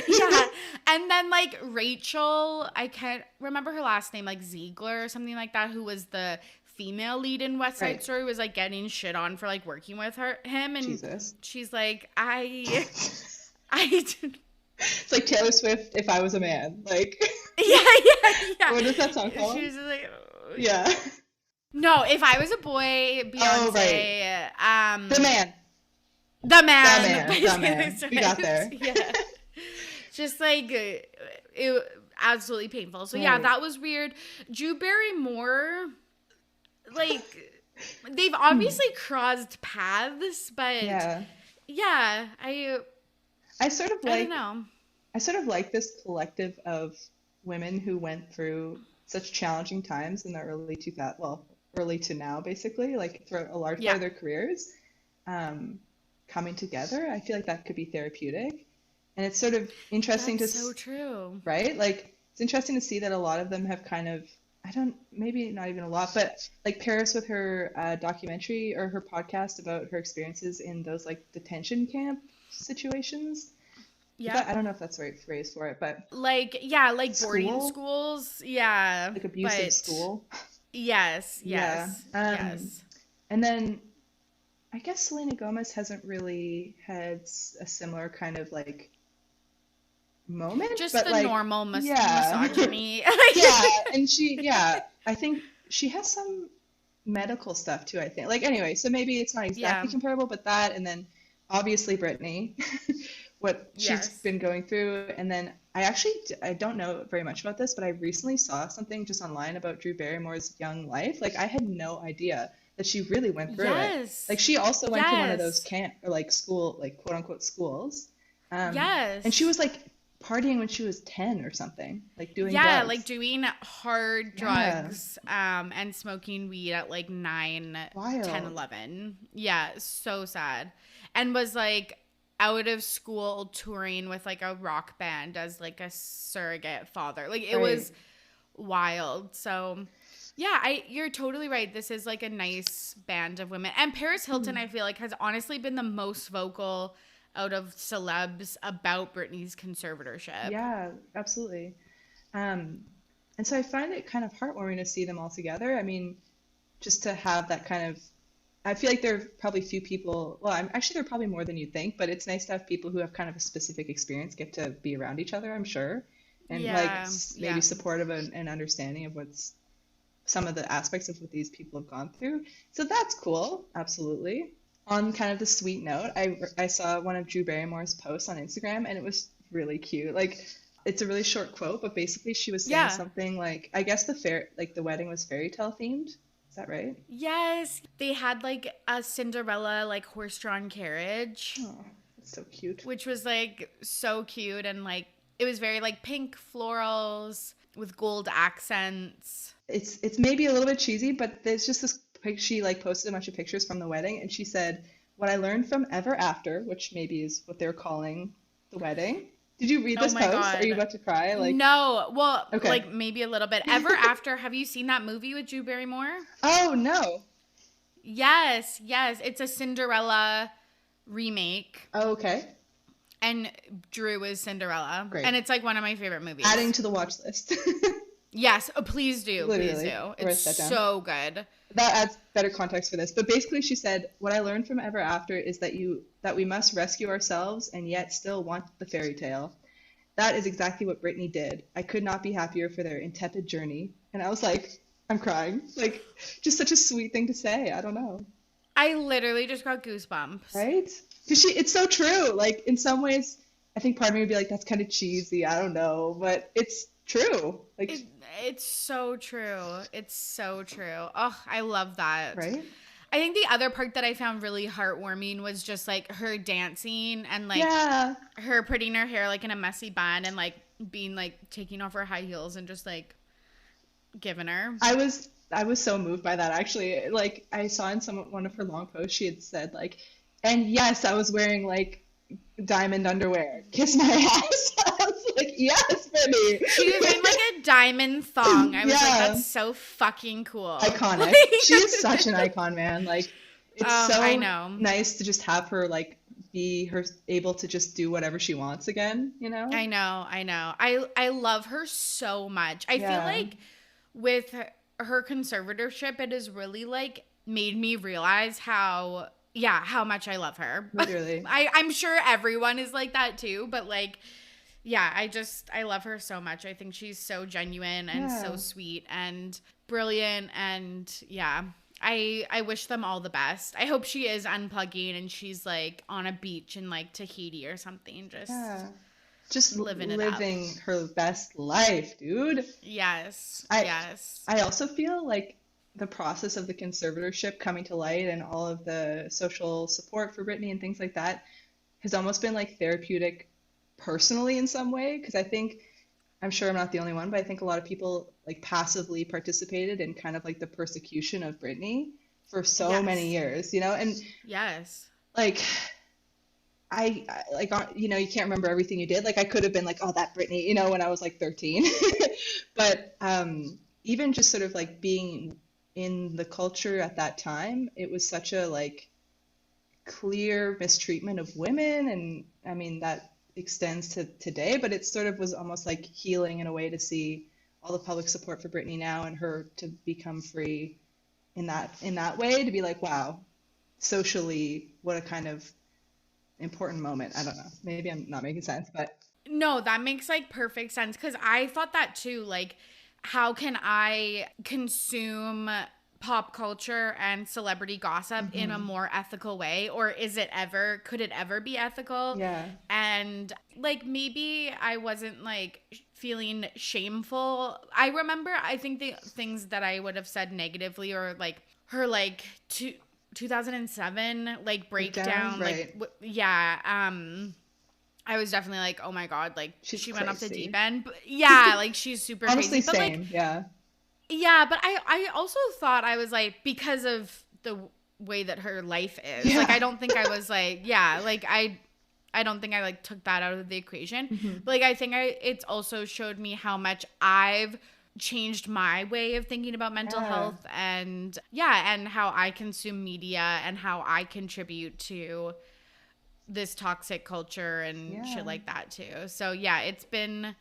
yeah. And then like Rachel, I can't remember her last name, like Ziegler or something like that, who was the female lead in West Side Story, was like getting shit on for like working with him, and Jesus. She's like, I It's like Taylor Swift if I was a man, like yeah. What is that song called? She was like, yeah. No, if I was a boy, Beyonce. The man. We got there. Yeah. Just like it absolutely painful. So yeah, that was weird. Drew Barrymore, like they've obviously crossed paths, but yeah, I sort of like, I don't know. I sort of like this collective of women who went through such challenging times in the early 2000s, well, early to now, basically, like throughout a large part of their careers, coming together. I feel like that could be therapeutic, and it's sort of interesting so true, right? Like it's interesting to see that a lot of them have kind of, maybe not even a lot, but like Paris with her documentary or her podcast about her experiences in those like detention camp situations. Yeah, I don't know if that's the right phrase for it, but like boarding schools, like abusive school. Yes. And then I guess Selena Gomez hasn't really had a similar kind of like moment, just but the like, normal misogyny. And I think she has some medical stuff too, I think. Like anyway, so maybe it's not exactly comparable, but that, and then obviously Britney, what she's Yes. been going through. And then I don't know very much about this, but I recently saw something just online about Drew Barrymore's young life. Like I had no idea that she really went through it. Like Yes. she also went to one of those Yes. camp or like school, like quote unquote schools. And she Yes. was like partying when she was 10 or something, like doing Yeah, like drugs. doing hard Yeah, drugs and smoking weed at like 9, 10, wild. 11. Yeah, so sad. And was like out of school touring with like a rock band as like a surrogate father. Like it Right. was wild. So yeah, I you're totally right. This is like a nice band of women. And Paris Hilton, I feel like, has honestly been the most vocal out of celebs about Britney's conservatorship. Yeah, absolutely. Um, and so I find it kind of heartwarming to see them all together. I mean, just to have that kind of, I feel like there are probably few people, well, actually there are probably more than you think, but it's nice to have people who have kind of a specific experience get to be around each other, I'm sure, and like Yeah, maybe yeah. supportive and understanding of what's some of the aspects of what these people have gone through. So that's cool, absolutely. On kind of the sweet note, I saw one of Drew Barrymore's posts on Instagram and it was really cute. Like it's a really short quote, but basically she was saying Yeah. something like, I guess the wedding was fairy tale themed. Is that right? Yes. They had like a Cinderella like horse-drawn carriage, Oh, that's so cute. which was like so cute and like it was very like pink florals with gold accents. It's maybe a little bit cheesy, but there's just this pic she like posted a bunch of pictures from the wedding and she said, "What I learned from ever after," which maybe is what they're calling the wedding. Did you read Oh this my post? Are you God. about to cry? Like, No. Well, okay. like maybe a little bit. Ever After, have you seen that movie with Drew Barrymore? Oh no. Yes, yes. It's a Cinderella remake Oh, okay. and Drew is Cinderella. Great. And it's like one of my favorite Adding movies. to the watch list. Yes, please do. Please Literally. do. Write It's that down. so good. That adds better context for this. But basically she said, "What I learned from ever after is that we must rescue ourselves and yet still want the fairy tale. That is exactly what Britney did. I could not be happier for their intrepid journey." And I was like, I'm crying. Like, just such a sweet thing to say. I don't know. I literally just got goosebumps. Right? Because it's so true. Like, in some ways, I think part of me would be like, that's kind of cheesy. I don't know. But it's true. Like, It, it's so true. It's so true. Oh, I love that. right? I think the other part that I found really heartwarming was just like her dancing and like Yeah. her putting her hair like in a messy bun and like being like taking off her high heels and just like giving her. I was so moved by that actually. Like I saw in one of her long posts she had said like, and yes, I was wearing like diamond underwear. Kiss my ass. I was like, yes, Brittany. She was in like a diamond thong. I was like, Yeah. that's so fucking cool. Iconic. She is such an icon, man. Like it's Oh, I so know. nice to just have her like be her able to just do whatever she wants again, you know? I know. I know. I love her so much. I feel Yeah. like with her conservatorship, it has really like made me realize how much I love her. Literally. I'm sure everyone is like that too, but like, yeah, I love her so much. I think she's so genuine and so Yeah. sweet and brilliant. And yeah, I wish them all the best. I hope she is unplugging and she's like on a beach in like Tahiti or something, just Yeah. Just living it up. living her best life, dude. Yes, I yes. I also feel like the process of the conservatorship coming to light and all of the social support for Britney and things like that has almost been like therapeutic personally in some way because I think I'm sure I'm not the only one, but I think a lot of people like passively participated in kind of like the persecution of Britney for so many Yes. years, you know? And Yes. like like you know you can't remember everything you did. Like I could have been like, oh, that Britney, you know, when I was like 13. But even just sort of like being in the culture at that time, it was such a like clear mistreatment of women, and I mean that extends to today, but it sort of was almost like healing in a way to see all the public support for Britney now and her to become free in that way, to be like, wow, socially, what a kind of important moment. I don't know. Maybe I'm not making sense, but No, that makes like perfect sense because I thought that too. Like, how can I consume pop culture and celebrity gossip in a more ethical way, or could it ever be ethical? Yeah. And like maybe I wasn't like feeling shameful. I remember, I think the things that I would have said negatively, or like her like 2007 like breakdown, right. like I was definitely like, oh my God, like she went off the deep end. But yeah, like she's super honestly crazy. But same. like, yeah. yeah, but I also thought, I was like, because of the way that her life is, Yeah. like I don't think I was like, yeah, like I don't think I like took that out of the equation. But like I think it's also showed me how much I've changed my way of thinking about mental health, and and how I consume media and how I contribute to this toxic culture and shit like that too. So yeah, it's been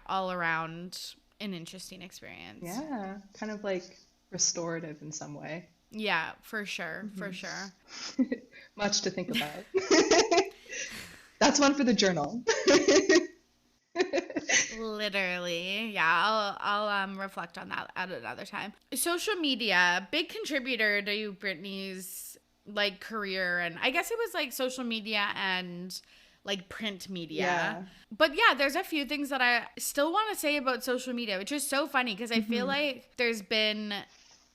all around an interesting experience. Yeah, kind of like restorative in some way. Yeah, for sure, for sure. Much to think about. That's one for the journal. Literally. Yeah, I'll reflect on that at another time. Social media, big contributor to Britney's like career, and I guess it was like social media and like print media. Yeah. But yeah, there's a few things that I still want to say about social media, which is so funny because I feel like there's been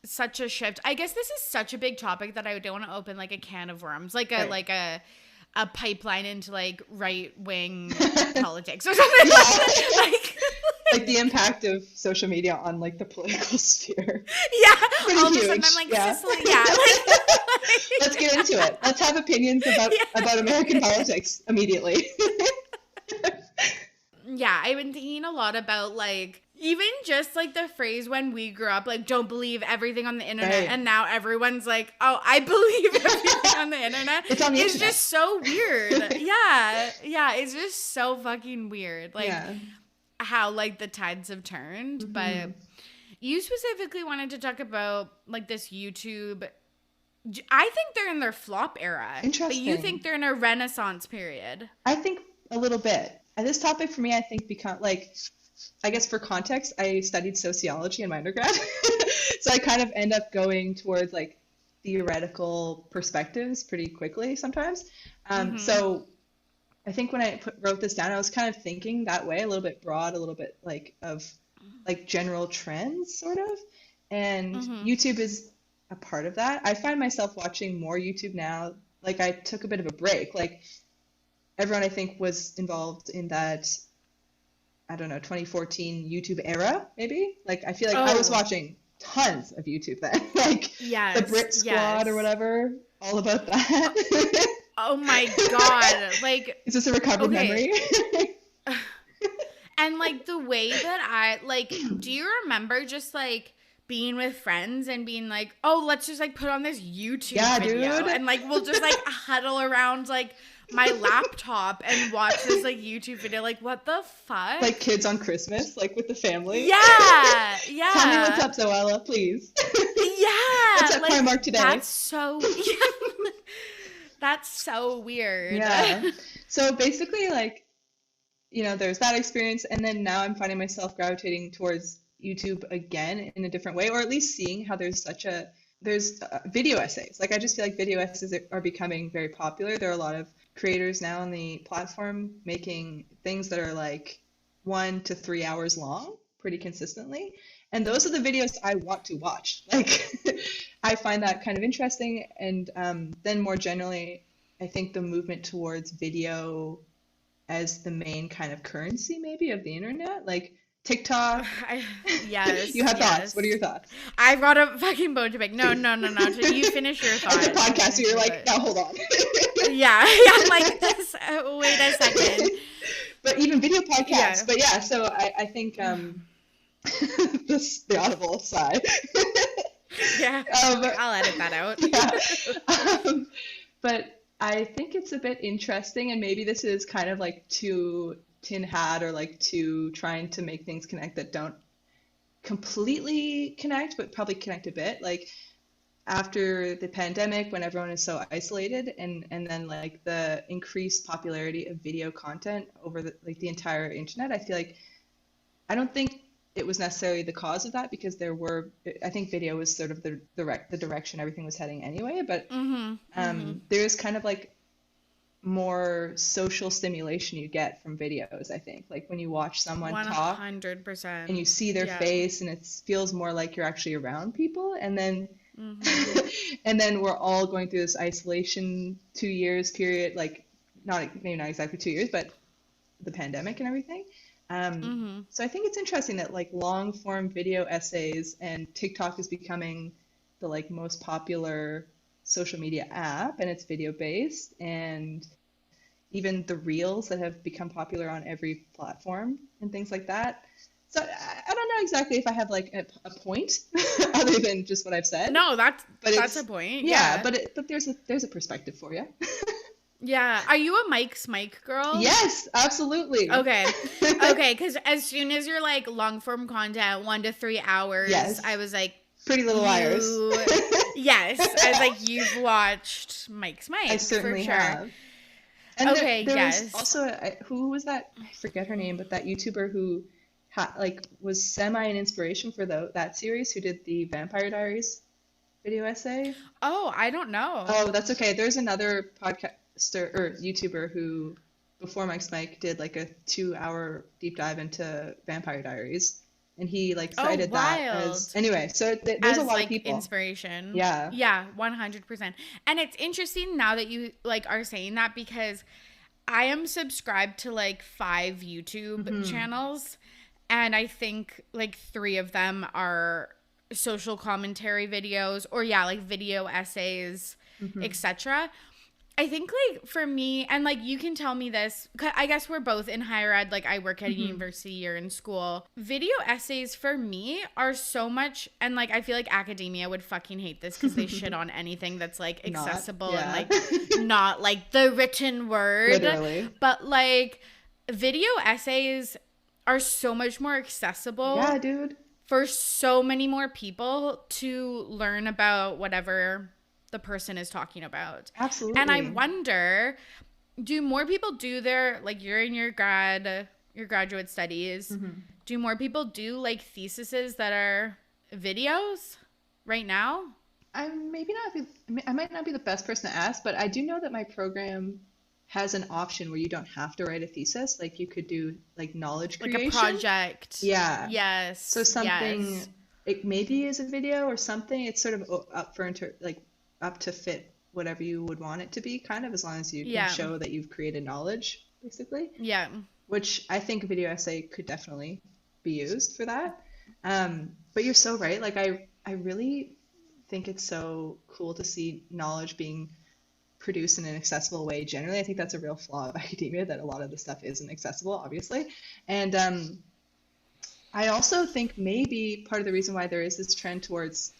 such a shift. I guess this is such a big topic that I don't want to open like a can of worms, like a pipeline into like right-wing politics or something. Like the impact of social media on like the political sphere. Yeah. Pretty all huge. of a sudden I'm like, Yeah. Cicely, Let's get into it. Let's have opinions about American politics immediately. Yeah, I've been thinking a lot about like even just like the phrase when we grew up, like don't believe everything on the internet, Right. and now everyone's like, oh, I believe everything on the internet. It's on the It's internet. just so weird. Yeah, it's just so fucking weird. Like how like the tides have turned. But you specifically wanted to talk about like this YouTube. I think they're in their flop era. Interesting. But you think they're in a renaissance period. I think a little bit. And this topic for me, I think I guess for context, I studied sociology in my undergrad. So I kind of end up going towards like theoretical perspectives pretty quickly sometimes. So I think when I wrote this down, I was kind of thinking that way, a little bit broad, a little bit like of like general trends sort of. And YouTube is a part of that. I find myself watching more YouTube now. Like I took a bit of a break. Like everyone I think was involved in that, I don't know, 2014 YouTube era, maybe. Like I feel like I was watching tons of YouTube then. Like the Brit Squad or whatever, all about that. Oh my God. Like, is this a recovered memory? And like the way that I like, do you remember just like being with friends and being like, oh, let's just like put on this YouTube video, dude. and like we'll just like huddle around like my laptop and watch this like YouTube video? Like, what the fuck? Like kids on Christmas, like with the family. Yeah. Tell me what's up, Zoella, please. Yeah. What's at like, Primark today? That's so that's so weird. Yeah. So basically, like, you know, there's that experience, and then now I'm finding myself gravitating towards YouTube again in a different way, or at least seeing how there's video essays. Like I just feel like video essays are becoming very popular. There are a lot of creators now on the platform making things that are like 1 to 3 hours long pretty consistently. And those are the videos I want to watch. Like I find that kind of interesting. And then more generally, I think the movement towards video as the main kind of currency maybe of the internet, like TikTok. Yes. You have thoughts. What are your thoughts? I've got a fucking bone to pick. No. You finish your thoughts. As a podcast, so you're like, now hold on. Yeah. I'm like, this, wait a second. But even video podcasts. Yeah. But yeah, so I think the audible sigh. Yeah. I'll edit that out. Yeah. But I think it's a bit interesting, and maybe this is kind of like too tin hat or like too trying to make things connect that don't completely connect, but probably connect a bit. Like after the pandemic, when everyone is so isolated, and then like the increased popularity of video content over the entire internet, I feel like I don't think it was necessarily the cause of that, because I think video was sort of the direction everything was heading anyway, but there's kind of like more social stimulation you get from videos, I think. Like when you watch someone talk 100%. and you see their face, and it feels more like you're actually around people. And then and then we're all going through this isolation 2 years period, like maybe not exactly 2 years, but the pandemic and everything. So I think it's interesting that like long form video essays, and TikTok is becoming the like most popular social media app, and it's video based, and even the reels that have become popular on every platform and things like that. So I don't know exactly if I have like a point other than just what I've said. No, that's a point. Yeah, but there's a perspective for you. Yeah. Are you a Mike's Mike girl? Yes, absolutely. Okay. Okay, because as soon as you're like long form content, 1 to 3 hours, yes. I was like, Pretty Little Liars. Yes. I was like, you've watched Mike's Mike. I certainly for sure. have. And okay, there yes. was also, who was that? I forget her name, but that YouTuber who was semi an inspiration for that series, who did the Vampire Diaries video essay. Oh, I don't know. Oh, that's okay. There's another podcaster or YouTuber who, before Mike's Mike, did like a 2-hour deep dive into Vampire Diaries, and he like cited that as anyway. So there's a lot of people. Inspiration. Yeah. Yeah, 100%. And it's interesting now that you like are saying that, because I am subscribed to like 5 YouTube channels, and I think like 3 of them are social commentary videos, or like video essays, etc. I think like for me, and like you can tell me this, I guess we're both in higher ed, like I work at a university or in school. Video essays for me are so much, and like I feel like academia would fucking hate this because they shit on anything that's like accessible and like not like the written word. Literally. But like video essays are so much more accessible. Yeah, dude. For so many more people to learn about whatever the person is talking about. Absolutely. And I wonder, do more people do their, like you're in your graduate studies, do more people do like theses that are videos right now? I might not be the best person to ask, but I do know that my program has an option where you don't have to write a thesis. Like you could do like knowledge creation. Like a project. Yeah. Yes. So something, it maybe is a video or something. It's sort of up to fit whatever you would want it to be, kind of, as long as you can show that you've created knowledge, basically. Yeah. Which I think a video essay could definitely be used for that. But you're so right. Like I really think it's so cool to see knowledge being produced in an accessible way. Generally, I think that's a real flaw of academia, that a lot of the stuff isn't accessible, obviously. And I also think maybe part of the reason why there is this trend towards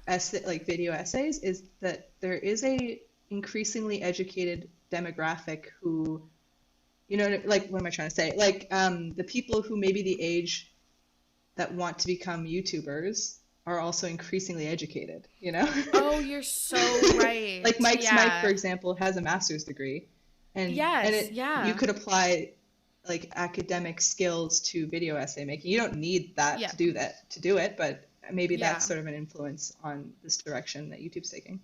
video essays is that there is a increasingly educated demographic who, like, what am I trying to say? Like, the people who may be the age that want to become YouTubers are also increasingly educated, Oh, you're so right. Like Mike, for example, has a master's degree, and you could apply like academic skills to video essay making. You don't need that to do it, but maybe that's sort of an influence on this direction that YouTube's taking.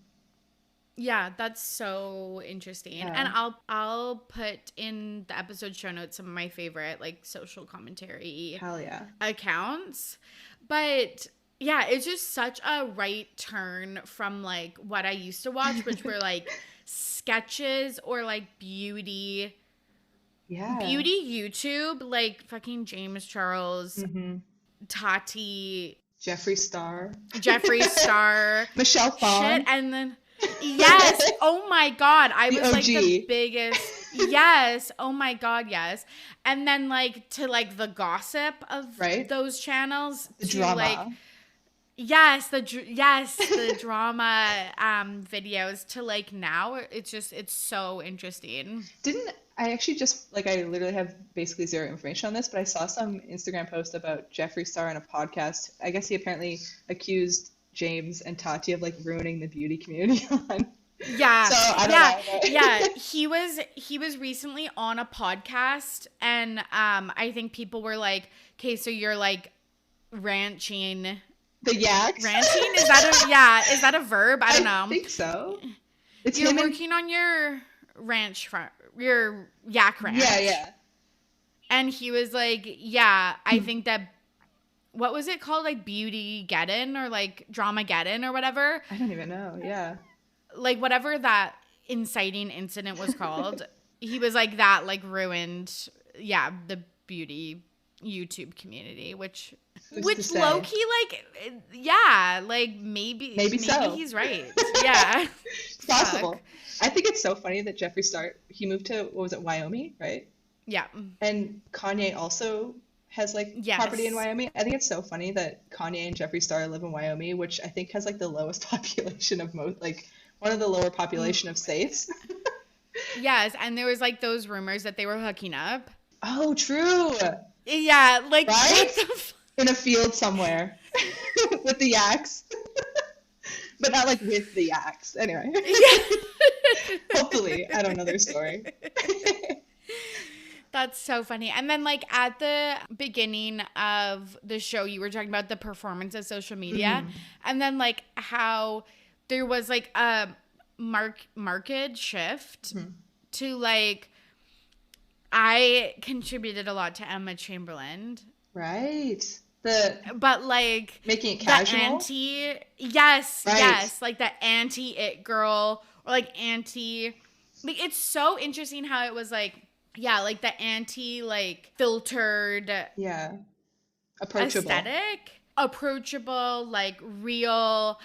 Yeah, that's so interesting. Yeah. And I'll put in the episode show notes some of my favorite like social commentary accounts. But yeah, it's just such a right turn from like what I used to watch, which were like sketches or like beauty YouTube, like fucking James Charles, Tati, Jeffree Star, Michelle Phan, shit, and then yes, oh my god, I was like the biggest, yes, oh my god, yes, and then like to like the gossip of those channels, the to drama. Like the drama videos to like now, it's so interesting. I actually just, like, I literally have basically zero information on this, but I saw some Instagram post about Jeffree Star in a podcast. I guess he apparently accused James and Tati of like ruining the beauty community on. Yeah. So I don't know. Yeah. He was recently on a podcast, and I think people were like, okay, so you're like ranching. The yaks. Ranching? Is that a verb? I don't know. I think so. You're working on your your yak ranch. Yeah. And he was like, yeah, I think that, what was it called? Like Beauty-geddon or like Drama-geddon or whatever? I don't even know. Yeah. Like whatever that inciting incident was called. He was like, that like ruined, the beauty YouTube community, which low-key, like, like maybe so. He's right. Yeah. It's possible. I think it's so funny that Jeffree Star, he moved to, what was it, Wyoming, right? Yeah. And Kanye also has like property in Wyoming. I think it's so funny that Kanye and Jeffree Star live in Wyoming, which I think has like the lowest population of one of the lower population of states. Yes, and there was like those rumors that they were hooking up. Oh, true. Yeah, like right? In a field somewhere with the yaks. But not like with the yaks. Anyway. Yeah. Hopefully. I don't know their story. That's so funny. And then like at the beginning of the show, you were talking about the performance of social media. Mm-hmm. And then like how there was like a market shift to like, I contributed a lot to Emma Chamberlain. Right. But like making it casual. The anti, yes, right. Yes, like the anti-it girl or like anti. Like it's so interesting how it was like, like the anti like filtered, approachable, like real.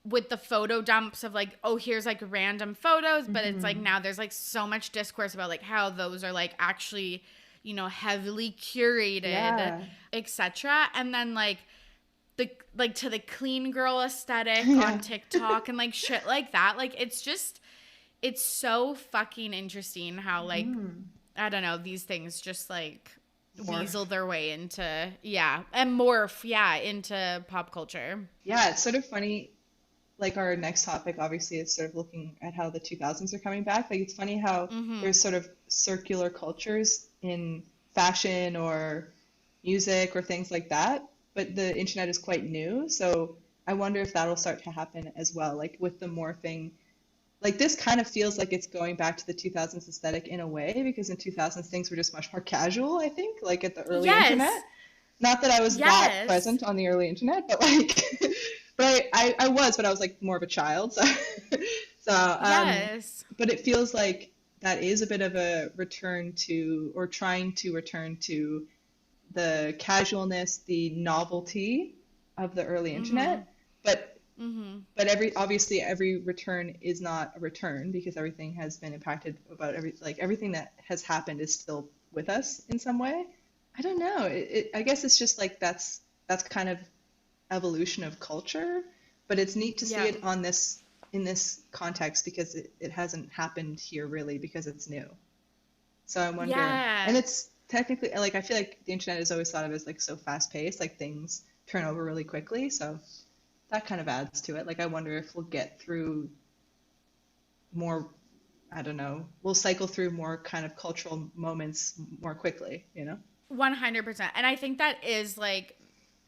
With the photo dumps of like, oh, here's like random photos, but it's like now there's like so much discourse about like how those are like actually, heavily curated, etc. And then like the like to the clean girl aesthetic on TikTok and like shit like that. Like it's so fucking interesting how like I don't know, these things just like weasel their way into and morph into pop culture. Yeah, it's sort of funny. Like our next topic obviously is sort of looking at how the 2000s are coming back. Like it's funny how there's sort of circular cultures in fashion or music or things like that, but the internet is quite new. So I wonder if that'll start to happen as well. Like with the morphing, like this kind of feels like it's going back to the 2000s aesthetic in a way, because in 2000s things were just much more casual, I think, like at the early internet. Not that I was that present on the early internet, but like but I was, but I was like more of a child. So but it feels like that is a bit of a return to, or trying to return to, the casualness, the novelty of the early internet. But obviously every return is not a return, because everything has been impacted about everything that has happened is still with us in some way. I don't know. I guess it's just like that's kind of evolution of culture, but it's neat to see it in this context, because it hasn't happened here really, because it's new. So I wonder, and it's technically like, I feel like the internet is always thought of as like so fast paced, like things turn over really quickly, so that kind of adds to it. Like I wonder if we'll get through more, I don't know, we'll cycle through more kind of cultural moments more quickly, 100%. And I think that is like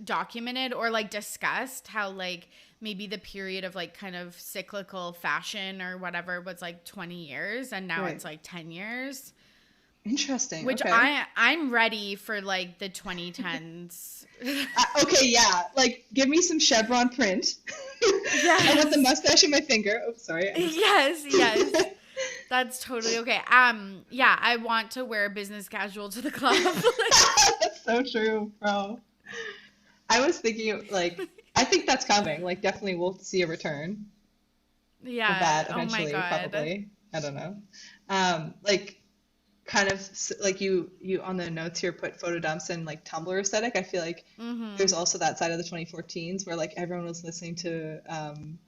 documented or like discussed, how like maybe the period of like kind of cyclical fashion or whatever was like 20 years and now it's like 10 years. Interesting. Which okay. I'm ready for like the 2010s. Okay, yeah. Like give me some chevron print. I want the mustache in my finger. Oh, sorry. Yes. That's totally okay. I want to wear business casual to the club. That's so true, bro. I was thinking, like, I think that's coming. Like, definitely we'll see a return. Yeah. Of that eventually, oh my God. probably. I don't know. Like, kind of, like, you on the notes here put photo dumps and, like, Tumblr aesthetic. I feel like there's also that side of the 2014s where, like, everyone was listening to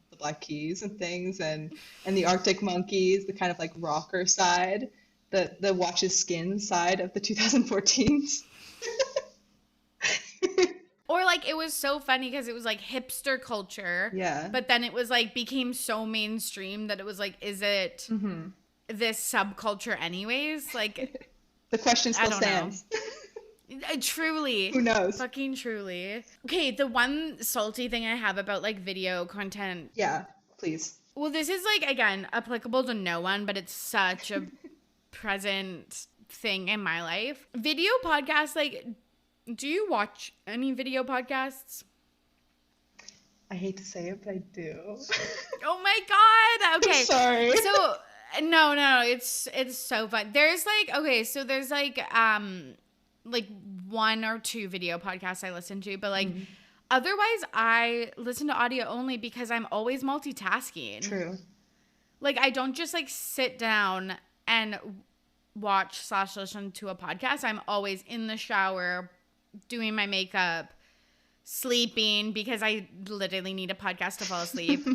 the Black Keys and things, and the Arctic Monkeys, the kind of, like, rocker side, the Watch's Skin side of the 2014s. Or like it was so funny because it was like hipster culture. Yeah. But then it was like became so mainstream that it was like, is it this subculture anyways? Like the question still stands. Truly. Who knows? Fucking truly. Okay, the one salty thing I have about like video content. Yeah, please. Well, this is like, again, applicable to no one, but it's such a present thing in my life. Video podcasts, like, do you watch any video podcasts? I hate to say it, but I do. Oh my God. Okay. I'm sorry. So, no, it's so fun. There's like, okay, so there's like one or two video podcasts I listen to, but like otherwise I listen to audio only because I'm always multitasking. True. Like I don't just like sit down and watch/listen to a podcast. I'm always in the shower, doing my makeup, sleeping because I literally need a podcast to fall asleep,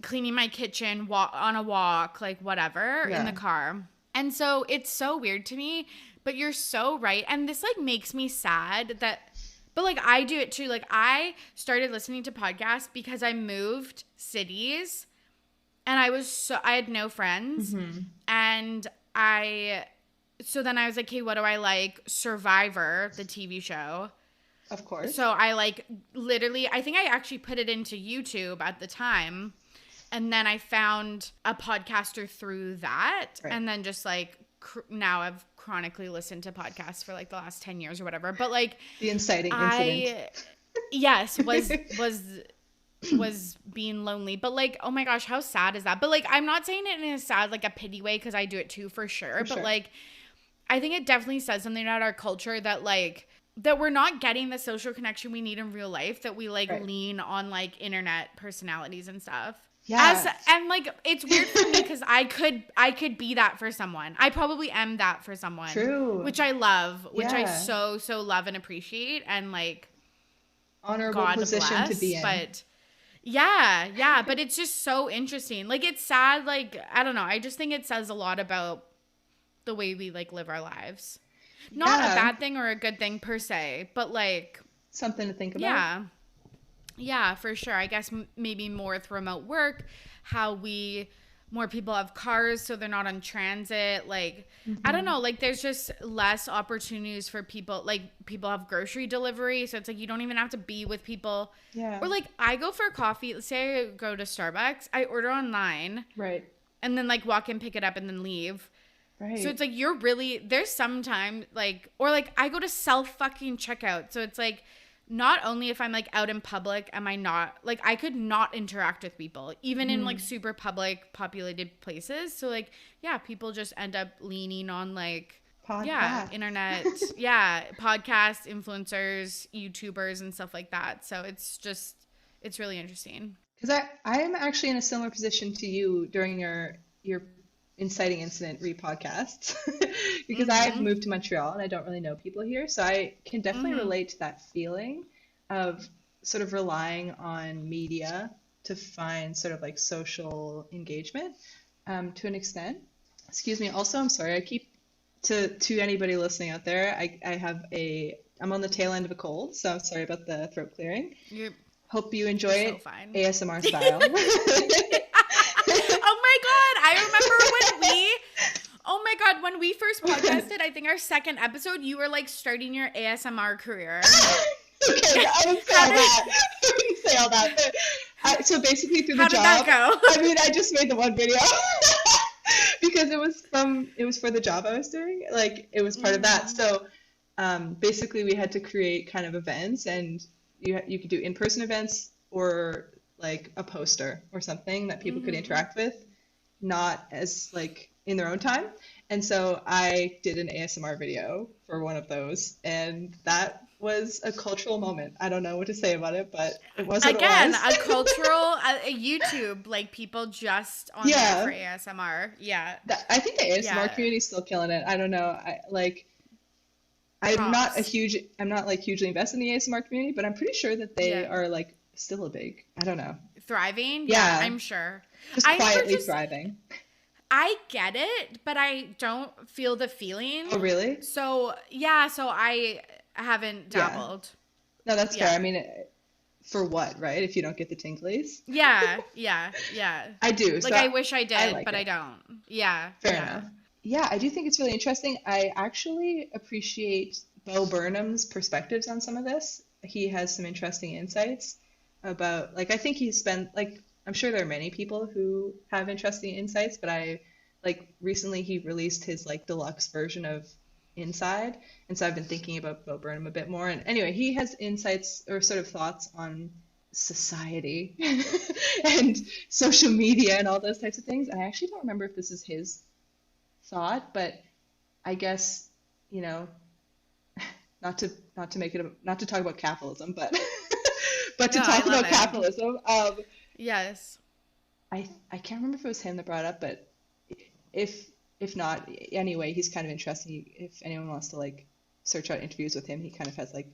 cleaning my kitchen, on a walk, like whatever, in the car. And so it's so weird to me, but you're so right. And this like makes me sad that, but like I do it too. Like I started listening to podcasts because I moved cities and I had no friends. And so then I was like, okay, what do I like? Survivor, the TV show. Of course. So I like literally, I think I actually put it into YouTube at the time. And then I found a podcaster through that. Right. And then just like now I've chronically listened to podcasts for like the last 10 years or whatever. But like the inciting incident. Yes, was being lonely. But like, oh my gosh, how sad is that? But like, I'm not saying it in a sad, like a pity way, because I do it too for sure. But like, I think it definitely says something about our culture that like, that we're not getting the social connection we need in real life, that we like lean on like internet personalities and stuff. Yeah. And like, it's weird for me because I could be that for someone. I probably am that for someone. True. Which I love, which I so love and appreciate, and like honorable God position bless, to be in. But yeah, but it's just so interesting. Like it's sad, like I don't know. I just think it says a lot about the way we like live our lives. Not a bad thing or a good thing per se, but like something to think about. Yeah, for sure. I guess maybe more with remote work, how more people have cars so they're not on transit. Like, I don't know, like there's just less opportunities for people. Like people have grocery delivery. So it's like, you don't even have to be with people. Yeah. Or like I go for coffee. Let's say I go to Starbucks, I order online. Right. And then like walk in, pick it up and then leave. Right. So it's like there's sometimes like, or like I go to self fucking checkout. So it's like, not only if I'm like out in public, am I not like, I could not interact with people even in like super public populated places. So like, yeah, people just end up leaning on like, internet, podcasts, influencers, YouTubers and stuff like that. So it's really interesting. Because I am actually in a similar position to you during your inciting incident re-podcasts because I've moved to Montreal and I don't really know people here, so I can definitely relate to that feeling of sort of relying on media to find sort of like social engagement to an extent. Excuse me. Also, I'm sorry. I keep to anybody listening out there. I'm on the tail end of a cold, so I'm sorry about the throat clearing. Hope you enjoy it ASMR style. Oh my God, I remember when we first podcasted, I think our second episode, you were like starting your ASMR career. Okay, I wouldn't say all that. But so basically through the job, how did that go? I mean, I just made the one video because it was for the job I was doing. Like it was part of that. So basically we had to create kind of events, and you could do in-person events or like a poster or something that people could interact with, not as like in their own time. And so I did an ASMR video for one of those, and that was a cultural moment. I don't know what to say about it, but it was what again, it was. a cultural a YouTube, like people just on there for ASMR. Yeah. I think the ASMR community is still killing it. I don't know. I'm not like hugely invested in the ASMR community, but I'm pretty sure that they are like still a big, I don't know. Thriving? Yeah, I'm sure. Just quietly thriving. I get it, but I don't feel the feeling. Oh, really? So, I haven't dabbled. No, that's fair. I mean, for what, right? If you don't get the tinglies? Yeah. I do. Like, so I wish I did, like but I don't. Yeah. Fair enough. Yeah, I do think it's really interesting. I actually appreciate Bo Burnham's perspectives on some of this. He has some interesting insights about, like, I think he's spent, like, I'm sure there are many people who have interesting insights, but recently he released his, like, deluxe version of Inside. And so I've been thinking about Bo Burnham a bit more. And anyway, he has insights or sort of thoughts on society and social media and all those types of things. And I actually don't remember if this is his thought, but I guess, you know, not to talk about capitalism, but but to talk about capitalism. Yes. I can't remember if it was him that brought it up, but if not, anyway, he's kind of interesting. If anyone wants to like search out interviews with him, he kind of has like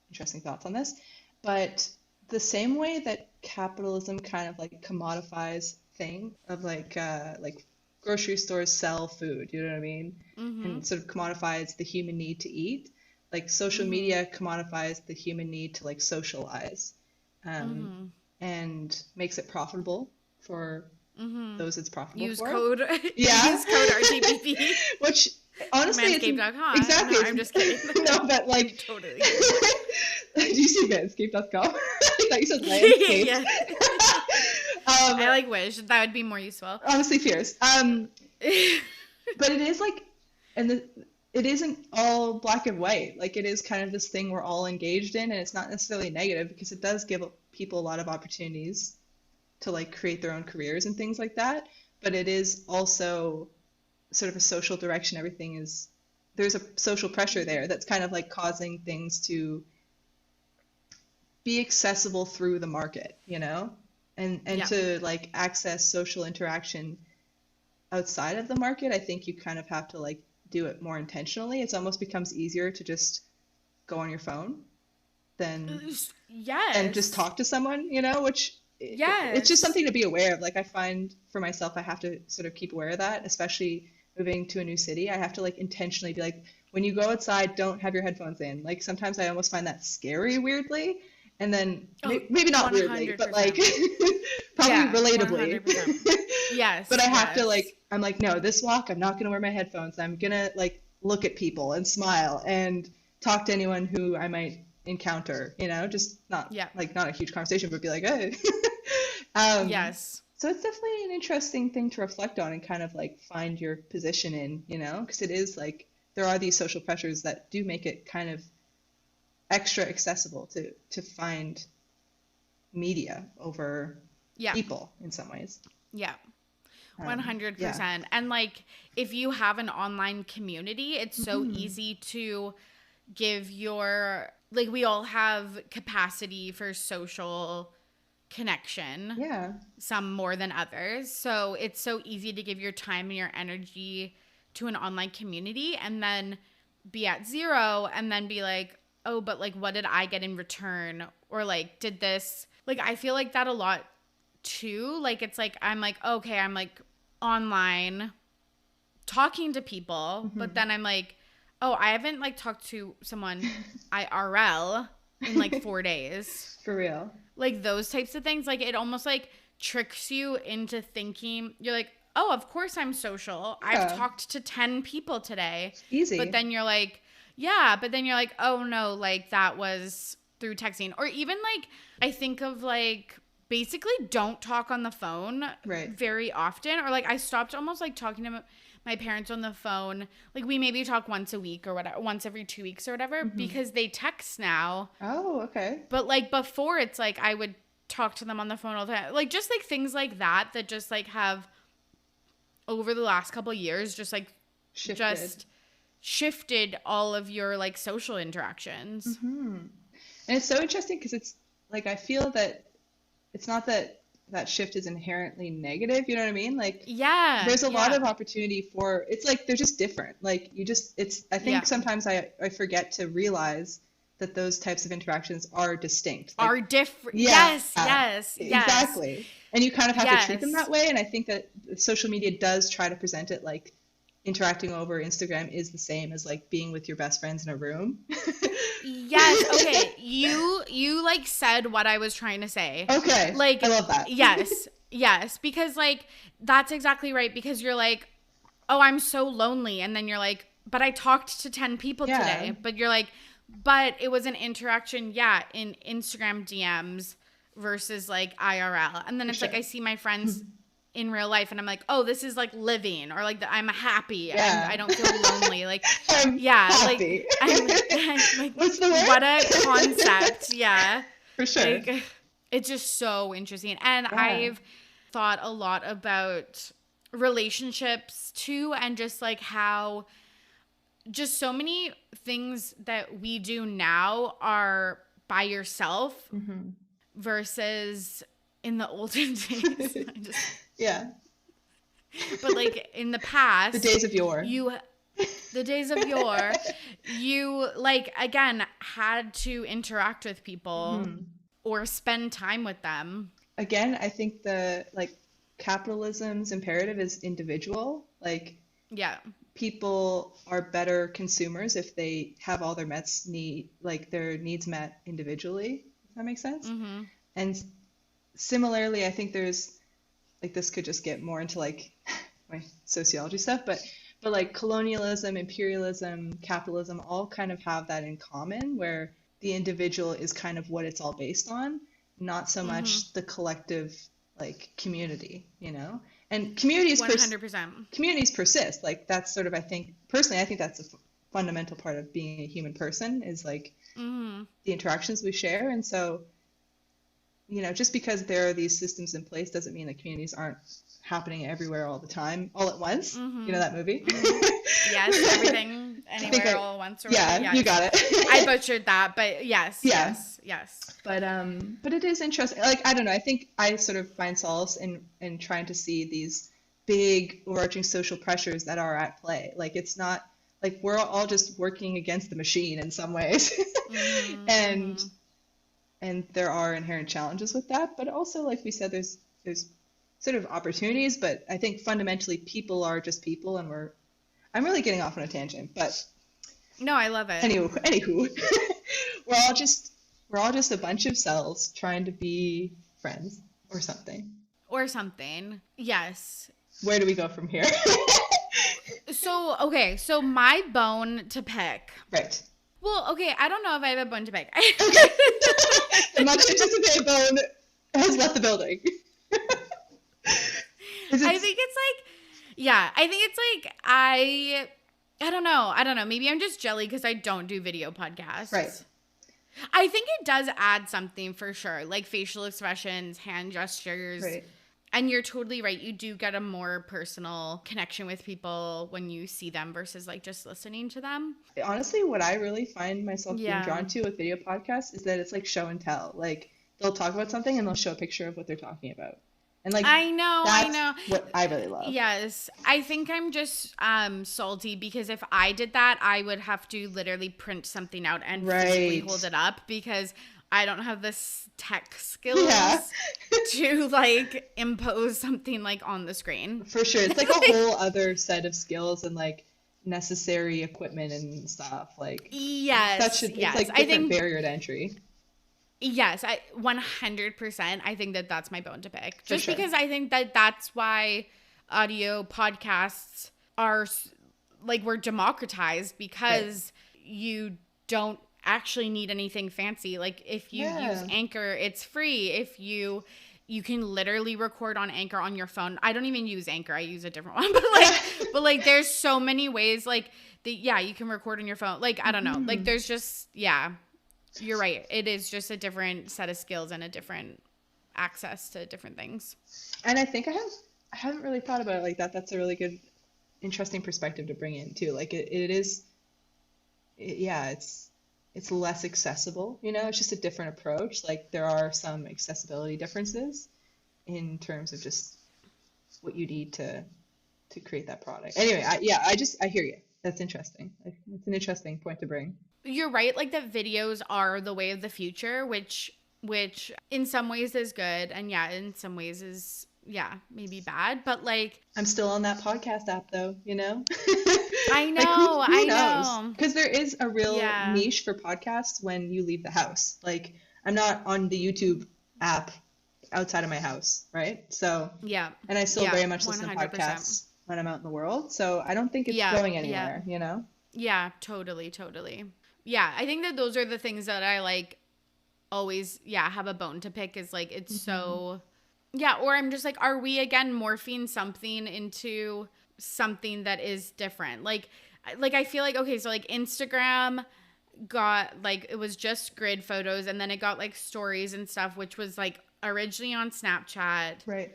interesting thoughts on this. But the same way that capitalism kind of like commodifies thing of like grocery stores sell food, you know what I mean? And sort of commodifies the human need to eat. Like social media commodifies the human need to like socialize, and makes it profitable for those it's profitable use for. Code Yeah. Use code RTBP. Which honestly, Manscaped.com. Exactly. No, I'm just kidding. No, but like Totally. Do you see Manscaped.com? I thought you said Landscaped. Yeah. I like wish that would be more useful. Honestly, fierce. But it is like, it isn't all black and white. Like it is kind of this thing we're all engaged in, and it's not necessarily negative because it does give people a lot of opportunities to like create their own careers and things like that. But it is also sort of a social direction. There's a social pressure there that's kind of like causing things to be accessible through the market, you know, and to like access social interaction outside of the market. I think you kind of have to like do it more intentionally. It's almost becomes easier to just go on your phone than just talk to someone, you know, which it's just something to be aware of. Like I find for myself, I have to sort of keep aware of that, especially moving to a new city. I have to like intentionally be like, when you go outside, don't have your headphones in. Like sometimes I almost find that scary weirdly. And then maybe not 100%. Weirdly, but like probably relatably. 100%. Yes. But I have to like, I'm like, no, this walk, I'm not going to wear my headphones. I'm going to like look at people and smile and talk to anyone who I might encounter, you know, just not a huge conversation, but be like, hey. Yes. So it's definitely an interesting thing to reflect on and kind of like find your position in, you know, because it is like, there are these social pressures that do make it kind of extra accessible to find media over people in some ways. Yeah. 100%. And like if you have an online community, it's so easy to give your, like we all have capacity for social connection. Yeah. Some more than others. So it's so easy to give your time and your energy to an online community and then be at zero and then be like, oh, but like, what did I get in return? Or like, did this, like, I feel like that a lot too. Like, it's like, I'm like, okay, I'm like online talking to people, but then I'm like, oh, I haven't like talked to someone IRL in like 4 days. For real. Like those types of things. Like it almost like tricks you into thinking, you're like, oh, of course I'm social. Yeah. I've talked to 10 people today. Easy. But then you're like, oh no, like that was through texting. Or even like, I think of like, basically don't talk on the phone very often. Or like I stopped almost like talking to my parents on the phone. Like we maybe talk once a week or whatever, once every 2 weeks or whatever, because they text now. Oh, okay. But like before it's like I would talk to them on the phone all the time. Like just like things like that just like have over the last couple of years just like shifted all of your like social interactions. And it's so interesting because it's like I feel that it's not that shift is inherently negative, you know what I mean? Like there's a lot of opportunity for, it's like they're just different. Like I think sometimes I forget to realize that those types of interactions are distinct. Like, are different. Yes. Exactly. And you kind of have to treat them that way. And I think that social media does try to present it like interacting over Instagram is the same as like being with your best friends in a room. Yes. Okay. You like said what I was trying to say. Okay. Like, I love that. Yes. Because like, that's exactly right. Because you're like, oh, I'm so lonely. And then you're like, but I talked to 10 people today. But you're like, But it was an interaction, yeah, in Instagram DMs versus like IRL. And then it's like I see my friends in real life and I'm like, oh, this is like living, or like I'm happy. I don't feel lonely. Like, I'm happy. like I'm like, what's the word? What a concept. Yeah. For sure. Like, it's just so interesting. And I've thought a lot about relationships too, and just like how just so many things that we do now are by yourself versus in the olden days. Yeah. But like in the past, the days of yore, you like, again, had to interact with people or spend time with them. Again, I think the like capitalism's imperative is individual. Like, yeah, people are better consumers if they have all their their needs met individually. Does that make sense? And similarly, I think there's like, this could just get more into like my sociology stuff, but like colonialism, imperialism, capitalism all kind of have that in common, where the individual is kind of what it's all based on, not so much the collective like community, you know? And communities 100%. Communities persist. Like, that's sort of, I think that's a fundamental part of being a human person, is like the interactions we share. And so, you know, just because there are these systems in place doesn't mean that communities aren't happening everywhere all the time, all at once. You know that movie? Yes, everything, anywhere, all at once. Or yeah, yes. You got it. I butchered that, but yes. But it is interesting. Like, I don't know. I think I sort of find solace in trying to see these big overarching social pressures that are at play. Like, it's not like we're all just working against the machine in some ways, and there are inherent challenges with that. But also, like we said, there's sort of opportunities. But I think fundamentally, people are just people, and I'm really getting off on a tangent, but no, I love it. Anywho, we're all just a bunch of cells trying to be friends or something. Yes. Where do we go from here? So my bone to pick. Right. Well, okay, I don't know if I have a bone to pick. Okay. The much anticipated bone has left the building. I think it's like, I don't know. Maybe I'm just jelly because I don't do video podcasts. Right. I think it does add something for sure, like facial expressions, hand gestures. Right. And you're totally right. You do get a more personal connection with people when you see them versus like just listening to them. Honestly, what I really find myself being drawn to with video podcasts is that it's like show and tell. Like, they'll talk about something and they'll show a picture of what they're talking about. And like, I know what I really love. Yes. I think I'm just salty because if I did that, I would have to literally print something out and physically hold it up, because I don't have this tech skills to like impose something like on the screen. For sure. It's like a whole other set of skills and like necessary equipment and stuff. Like, yes. It's like different barrier to entry. Yes, 100%. I think that's my bone to pick. Just because I think that's why audio podcasts are like, we're democratized, because you don't actually need anything fancy. Like, if you use Anchor, it's free. If you can literally record on Anchor on your phone. I don't even use Anchor. I use a different one. But like there's so many ways like you can record on your phone. Like, I don't know. Like, there's just you're right. It is just a different set of skills and a different access to different things. And I think I haven't really thought about it like that. That's a really good, interesting perspective to bring in too. Like, it's less accessible, you know, it's just a different approach. Like, there are some accessibility differences in terms of just what you need to create that product. Anyway, I hear you. That's interesting. Like, it's an interesting point to bring. You're right, like, that videos are the way of the future, which in some ways is good, and in some ways is maybe bad, but like, I'm still on that podcast app though, you know. I know. Like, who knows? Because there is a real niche for podcasts when you leave the house. Like, I'm not on the YouTube app outside of my house, right? So and I still very much listen 100%. To podcasts when I'm out in the world. So I don't think it's going anywhere, you know. Yeah, totally. Yeah, I think that those are the things that I like always, have a bone to pick is like, it's so, or I'm just like, are we again morphing something into something that is different? Like I feel like, okay, so like Instagram got like, it was just grid photos and then it got like stories and stuff, which was like originally on Snapchat. Right.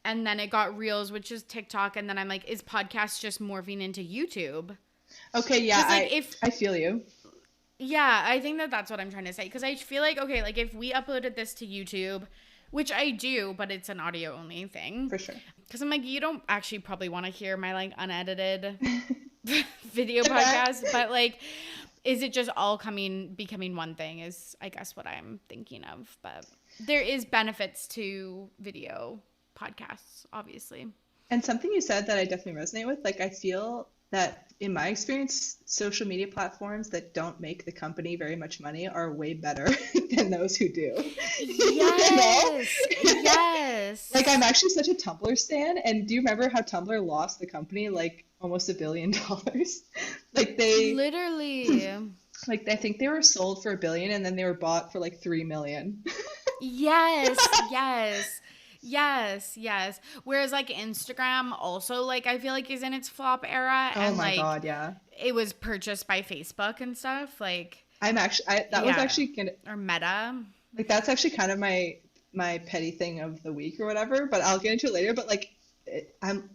And then it got Reels, which is TikTok. And then I'm like, is podcast just morphing into YouTube? Okay, yeah, like, I feel you. Yeah, I think that that's what I'm trying to say. Because I feel like, okay, like if we uploaded this to YouTube, which I do, but it's an audio only thing. For sure. Because I'm like, you don't actually probably want to hear my like unedited video podcast. But like, is it just all becoming one thing is I guess what I'm thinking of. But there is benefits to video podcasts, obviously. And something you said that I definitely resonate with, like I feel that in my experience, social media platforms that don't make the company very much money are way better than those who do. Yes. Yes. Like I'm actually such a Tumblr stan, and do you remember how Tumblr lost the company like almost $1 billion? Like they literally like I think they were sold for $1 billion and then they were bought for like 3 million. Yes. Whereas like Instagram also like I feel like is in its flop era. Oh and my like God, yeah. It was purchased by Facebook and stuff. Like was actually gonna or Meta. Like that's actually kind of my petty thing of the week or whatever, but I'll get into it later. But like I'm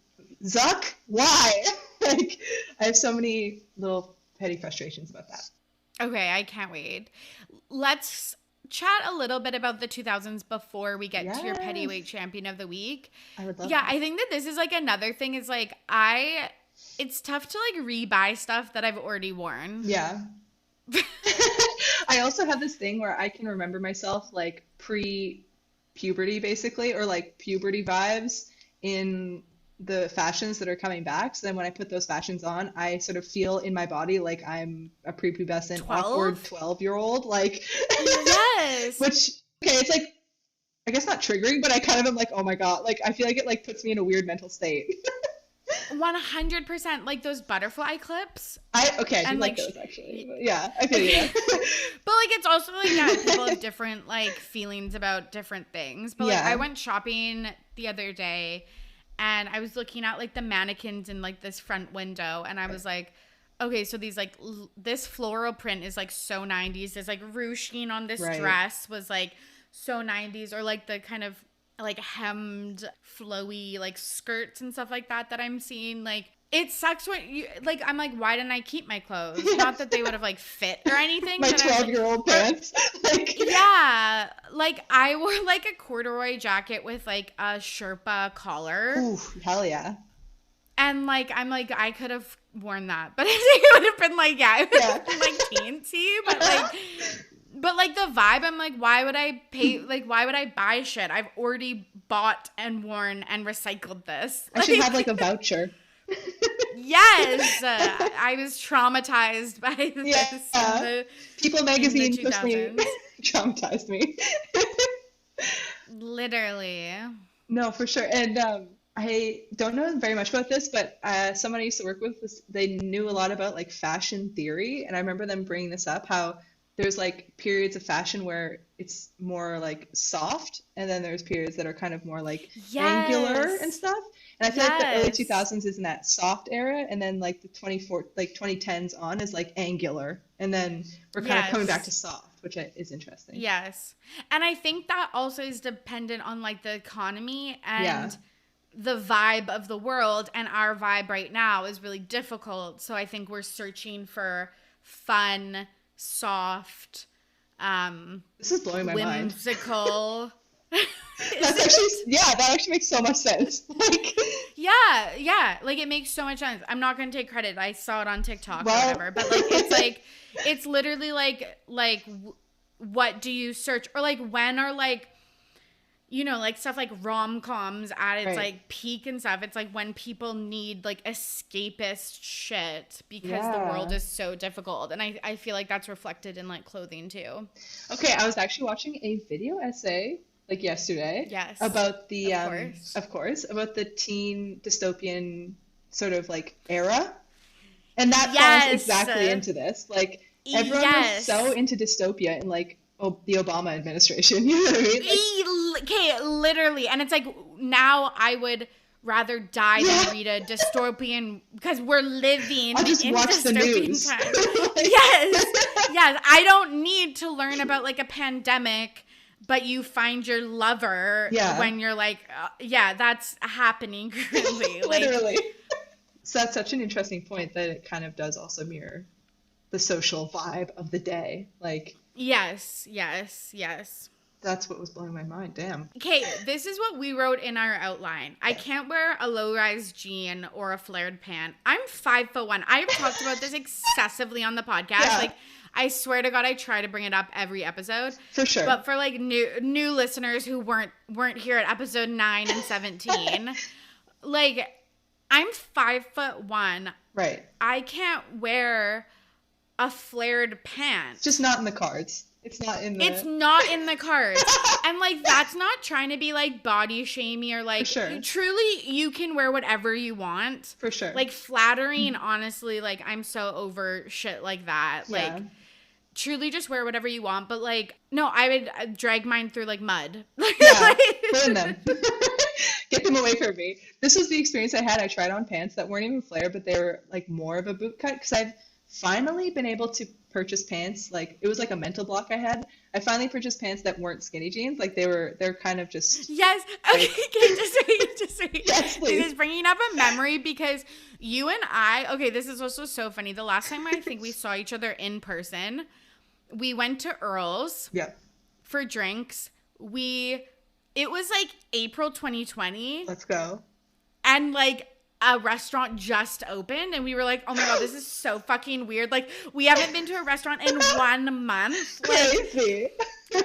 Zuck, why? Like I have so many little petty frustrations about that. Okay, I can't wait. Let's chat a little bit about the 2000s before we get to your Pettyweight Champion of the Week. I would love that. that. I think that this is like another thing is like it's tough to like rebuy stuff that I've already worn. Yeah. I also have this thing where I can remember myself like pre-puberty basically, or like puberty vibes in the fashions that are coming back. So then when I put those fashions on, I sort of feel in my body like I'm a prepubescent, awkward 12-year-old. Like, yes. Which, okay, it's like, I guess not triggering, but I kind of am like, oh my God. Like, I feel like it like puts me in a weird mental state. 100%. Like those butterfly clips. I do like those actually. Yeah, I feel you. But like it's also like people have different like feelings about different things. But like I went shopping the other day and I was looking at like the mannequins in like this front window and I was like, okay, so these like this floral print is like so 90s. This like ruching on this dress was like so 90s, or like the kind of like hemmed flowy like skirts and stuff like that I'm seeing. Like it sucks when you like I'm like, why didn't I keep my clothes? Not that they would have like fit or anything. My 12-year-old pants. Yeah, like I wore like a corduroy jacket with like a Sherpa collar. Ooh, hell yeah. And like I'm like I could have worn that, but it would have been like it would have been like teensy, but like the vibe, I'm like, why would I pay? Like, why would I buy shit? I've already bought and worn and recycled this. I should have like a voucher. Yes, I was traumatized by this. People magazine pushed me, traumatized me. Literally. No, for sure. And I don't know very much about this, but someone I used to work with, they knew a lot about like fashion theory, and I remember them bringing this up, how there's like periods of fashion where it's more like soft, and then there's periods that are kind of more like angular and stuff. And I feel like the early 2000s is in that soft era, and then like the 2010s on is like angular, and then we're kind of coming back to soft, which is interesting. Yes, and I think that also is dependent on like the economy and the vibe of the world, and our vibe right now is really difficult. So I think we're searching for fun, soft, this is blowing my mind. Whimsical. That actually makes so much sense. Like, like it makes so much sense. I'm not gonna take credit. I saw it on TikTok or whatever, but like it's literally like what do you search, or like when are like, you know, like stuff like rom-coms at its like peak and stuff. It's like when people need like escapist shit because the world is so difficult. And I feel like that's reflected in like clothing too. Okay, I was actually watching a video essay like yesterday about the of course about the teen dystopian sort of like era. And that falls exactly into this. Like everyone was Yes. so into dystopia in like the Obama administration. You know what I mean? Like, Okay, literally. And it's like, now I would rather die than read a dystopian, because we're living I'll just in watch the dystopian news. times. Yes. Yes. I don't need to learn about like a pandemic, but you find your lover when you're like, yeah, that's happening currently. Literally. So that's such an interesting point that it kind of does also mirror the social vibe of the day. Like, yes. that's what was blowing my mind. Damn. Okay, this is what we wrote in our outline. I can't wear a low-rise jean or a flared pant. I'm 5'1". I've talked about this excessively on the podcast. Yeah. Like, I swear to God, I try to bring it up every episode. For sure. But for like new listeners who weren't here at episode 9 and 17, like, I'm 5'1". Right. I can't wear a flared pant. It's just not in the cards. It's not in the... It's not in the cards. And, like, that's not trying to be, like, body shamey or, like, For sure. Truly, you can wear whatever you want. For sure. Like, flattering, honestly, like, I'm so over shit like that. Yeah. Like, truly just wear whatever you want. But, like, no, I would drag mine through, like, mud. Yeah, burn them. Get them away from me. This was the experience I had. I tried on pants that weren't even flared, but they were, like, more of a boot cut, because I've finally been able to purchase pants. Like, it was like a mental block I had. I finally purchased pants that weren't skinny jeans. Like, they're kind of just... Yes. Okay, just wait. Yes, please. This is bringing up a memory, because you and I... Okay, this is also so funny. The last time I think we saw each other in person, we went to Earl's for drinks. It was like April 2020. Let's go. And like a restaurant just opened, and we were like, oh my God, this is so fucking weird. Like, we haven't been to a restaurant in 1 month. Like, Crazy.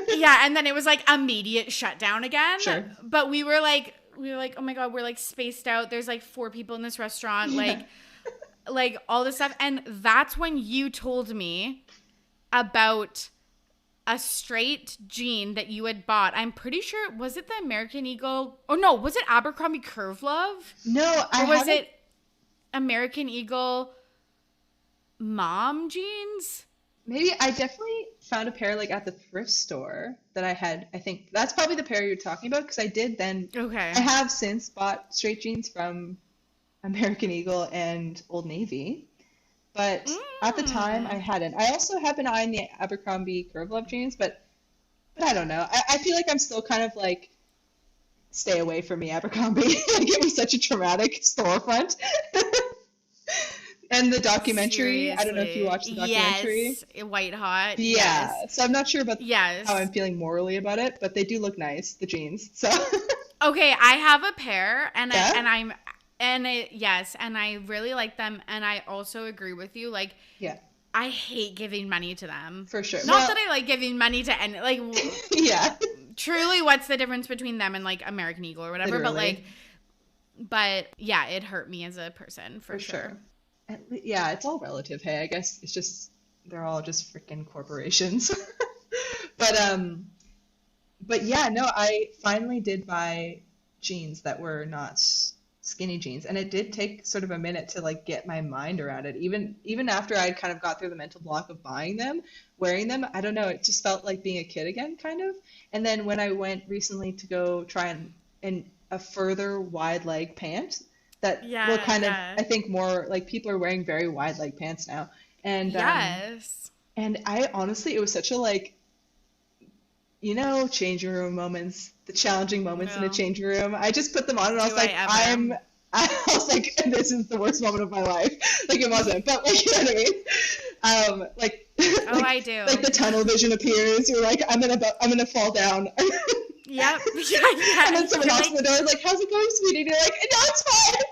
yeah, and then it was like immediate shutdown again. Sure. But we were like, oh my God, we're like spaced out. There's like 4 people in this restaurant, like all this stuff. And that's when you told me about a straight jean that you had bought. I'm pretty sure, was it the American Eagle? Oh no, was it Abercrombie Curve Love? No, Or was it American Eagle mom jeans? Maybe I definitely found a pair like at the thrift store that I had. I think that's probably the pair you're talking about, because I did then. Okay. I have since bought straight jeans from American Eagle and Old Navy, but at the time I hadn't. I also have been eyeing the Abercrombie Curve Love jeans, but I don't know. I feel like I'm still kind of like, stay away from me, Abercrombie. Like, it was such a traumatic storefront. And the documentary, I don't know if you watched the documentary. Yes, White Hot. Yeah, Yes. so I'm not sure about Yes. how I'm feeling morally about it, but they do look nice, the jeans. So Okay, I have a pair, and Yeah? and I really like them, and I also agree with you. Like, yeah, I hate giving money to them. for sure. Not that I like giving money to any, like, Yeah, truly, what's the difference between them and like American Eagle or whatever? Literally. But yeah, it hurt me as a person for for sure. sure. Yeah, it's all relative. Hey, I guess it's just they're all just freaking corporations. But yeah, no, I finally did buy jeans that were not skinny jeans, and it did take sort of a minute to like get my mind around it. Even after I kind of got through the mental block of buying them, wearing them, I don't know, it just felt like being a kid again, kind of. And then when I went recently to go try and a further wide leg pant that will kind of, I think more like people are wearing very wide leg pants now. And Yes. and I honestly, it was such a like, changing room moments, the challenging moments in a changing room. I just put them on and I was like, I was like, this is the worst moment of my life. Like, it wasn't, but like, you know what I mean? Like, I do. Like the tunnel vision appears. You're like, I'm gonna fall down. Yep. Yeah. And then someone knocks on the door, like, how's it going, sweetie? And you're like, no, it's fine.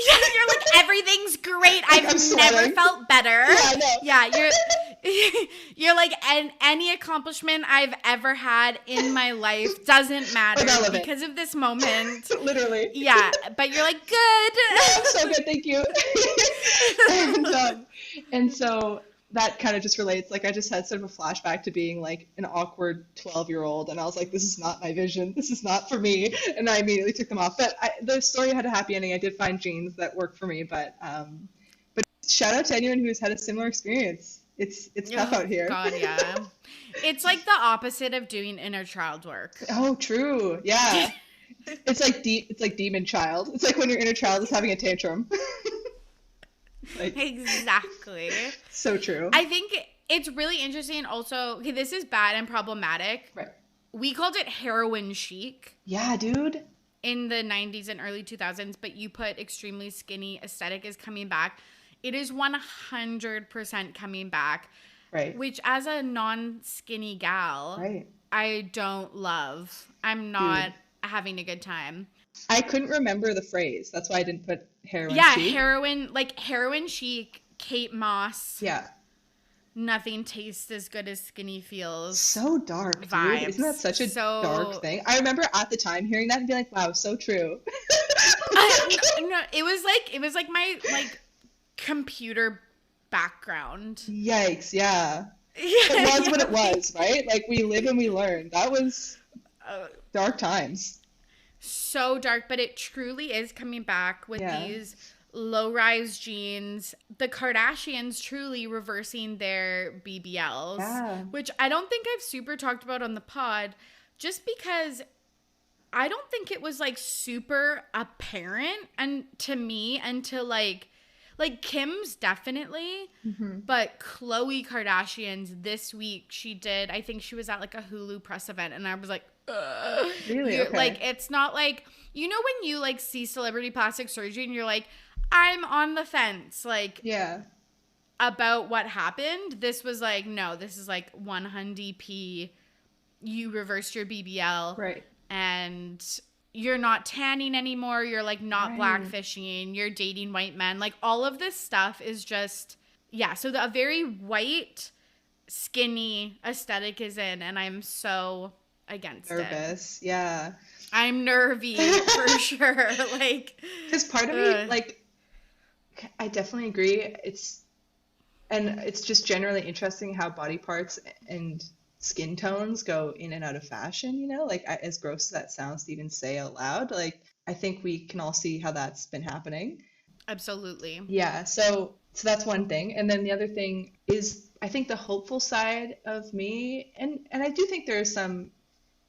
Yeah, you're like, everything's great. I've never sweating. felt better. Yeah, I know. Yeah, you're like, and any accomplishment I've ever had in my life doesn't matter Irrelevant. because of this moment. Literally. Yeah, but you're like, good. I'm so good, thank you. And so that kind of just relates. Like, I just had sort of a flashback to being like an awkward 12-year-old, and I was like, this is not my vision. This is not for me. And I immediately took them off. But the story had a happy ending. I did find jeans that worked for me. But shout out to anyone who's had a similar experience. It's tough out here. God, yeah. It's like the opposite of doing inner child work. Oh, true. Yeah. It's like demon child. It's like when your inner child is having a tantrum. Like, exactly. so true. I think it's really interesting also. Okay, this is bad and problematic. Right. We called it heroin chic. Yeah, dude. In the 90s and early 2000s, but you put extremely skinny aesthetic is coming back. It is 100% coming back. Right. Which as a non-skinny gal, right. I don't love. I'm not having a good time. I couldn't remember the phrase. That's why I didn't put heroin chic. Heroin chic, Kate Moss. Yeah. Nothing tastes as good as skinny feels. So dark, vibes. Dude. Isn't that such a dark thing? I remember at the time hearing that and being like, wow, so true. No, it was like my computer background. Yikes, yeah. It was what it was, right? Like, we live and we learn. That was dark times. So dark, but it truly is coming back with these low-rise jeans. The Kardashians truly reversing their BBLs, which I don't think I've super talked about on the pod, just because I don't think it was like super apparent and to me until like Kim's definitely, but Khloe Kardashian's this week, she did, I think she was at like a Hulu press event, and I was like, ugh. Really? Okay. Like, it's not like, you know when you like see celebrity plastic surgery and you're like, I'm on the fence, like, about what happened. This was like, no, this is like 100p, you reversed your BBL. Right. And you're not tanning anymore. You're like not blackfishing. You're dating white men. Like all of this stuff is just, so a very white, skinny aesthetic is in, and I'm so against it. Nervous. Yeah. I'm nervy for sure. Like, because part of me, like, I definitely agree. It's just generally interesting how body parts and skin tones go in and out of fashion, you know, like, as gross as that sounds to even say out loud, like, I think we can all see how that's been happening. Absolutely. Yeah. So that's one thing. And then the other thing is, I think the hopeful side of me, and I do think there is some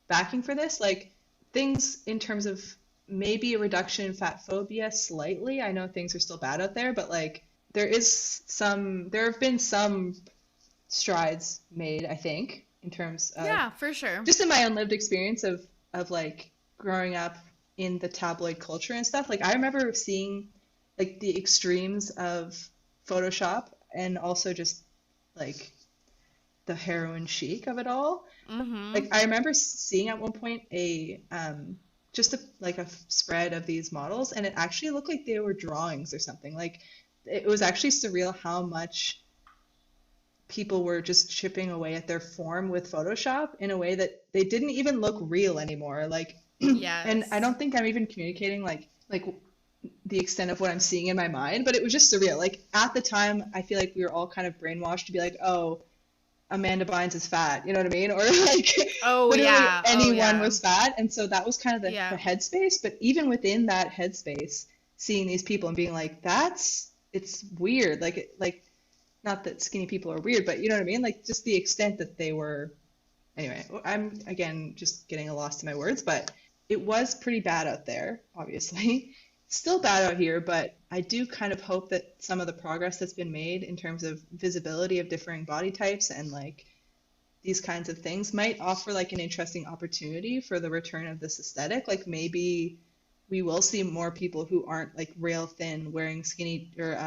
backing for this, like things in terms of maybe a reduction in fat phobia slightly. I know things are still bad out there, but like there have been some strides made, I think, in terms of, for sure, just in my own lived experience of like growing up in the tabloid culture and stuff. Like, I remember seeing like the extremes of Photoshop and also just like the heroin chic of it all. Like, I remember seeing at one point a spread of these models, and it actually looked like they were drawings or something. Like, it was actually surreal how much people were just chipping away at their form with Photoshop in a way that they didn't even look real anymore. Like, and I don't think I'm even communicating like the extent of what I'm seeing in my mind, but it was just surreal. Like, at the time, I feel like we were all kind of brainwashed to be like, oh, Amanda Bynes is fat, you know what I mean? Or like, anyone was fat. And so that was kind of the headspace. But even within that headspace, seeing these people and being like, it's weird. Like, not that skinny people are weird, but you know what I mean? Like, just the extent that they were. Anyway, I'm, again, just getting lost in my words, but it was pretty bad out there, obviously. Still bad out here, but I do kind of hope that some of the progress that's been made in terms of visibility of differing body types and like these kinds of things might offer like an interesting opportunity for the return of this aesthetic. Like, maybe we will see more people who aren't like rail thin wearing skinny or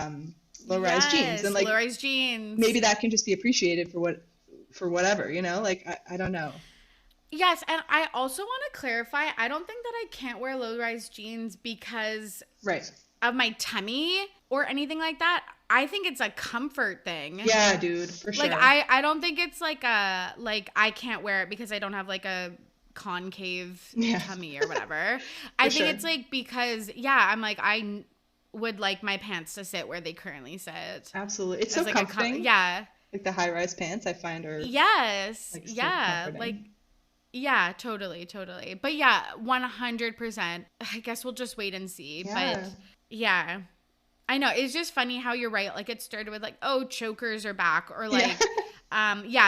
low-rise jeans, and like low-rise jeans. Maybe that can just be appreciated for whatever, you know, like, I don't know. Yes, and I also want to clarify, I don't think that I can't wear low-rise jeans because of my tummy or anything like that. I think it's a comfort thing. Yeah, dude, for sure. Like, I don't think it's like I can't wear it because I don't have like a concave tummy or whatever. I think it's like because, I'm like, I would like my pants to sit where they currently sit. Absolutely. It's so like comforting. Like the high-rise pants I find are like, so comforting. Yeah, totally. But 100%. I guess we'll just wait and see. But I know. It's just funny how you're right. Like, it started with like, oh, chokers are back, or like,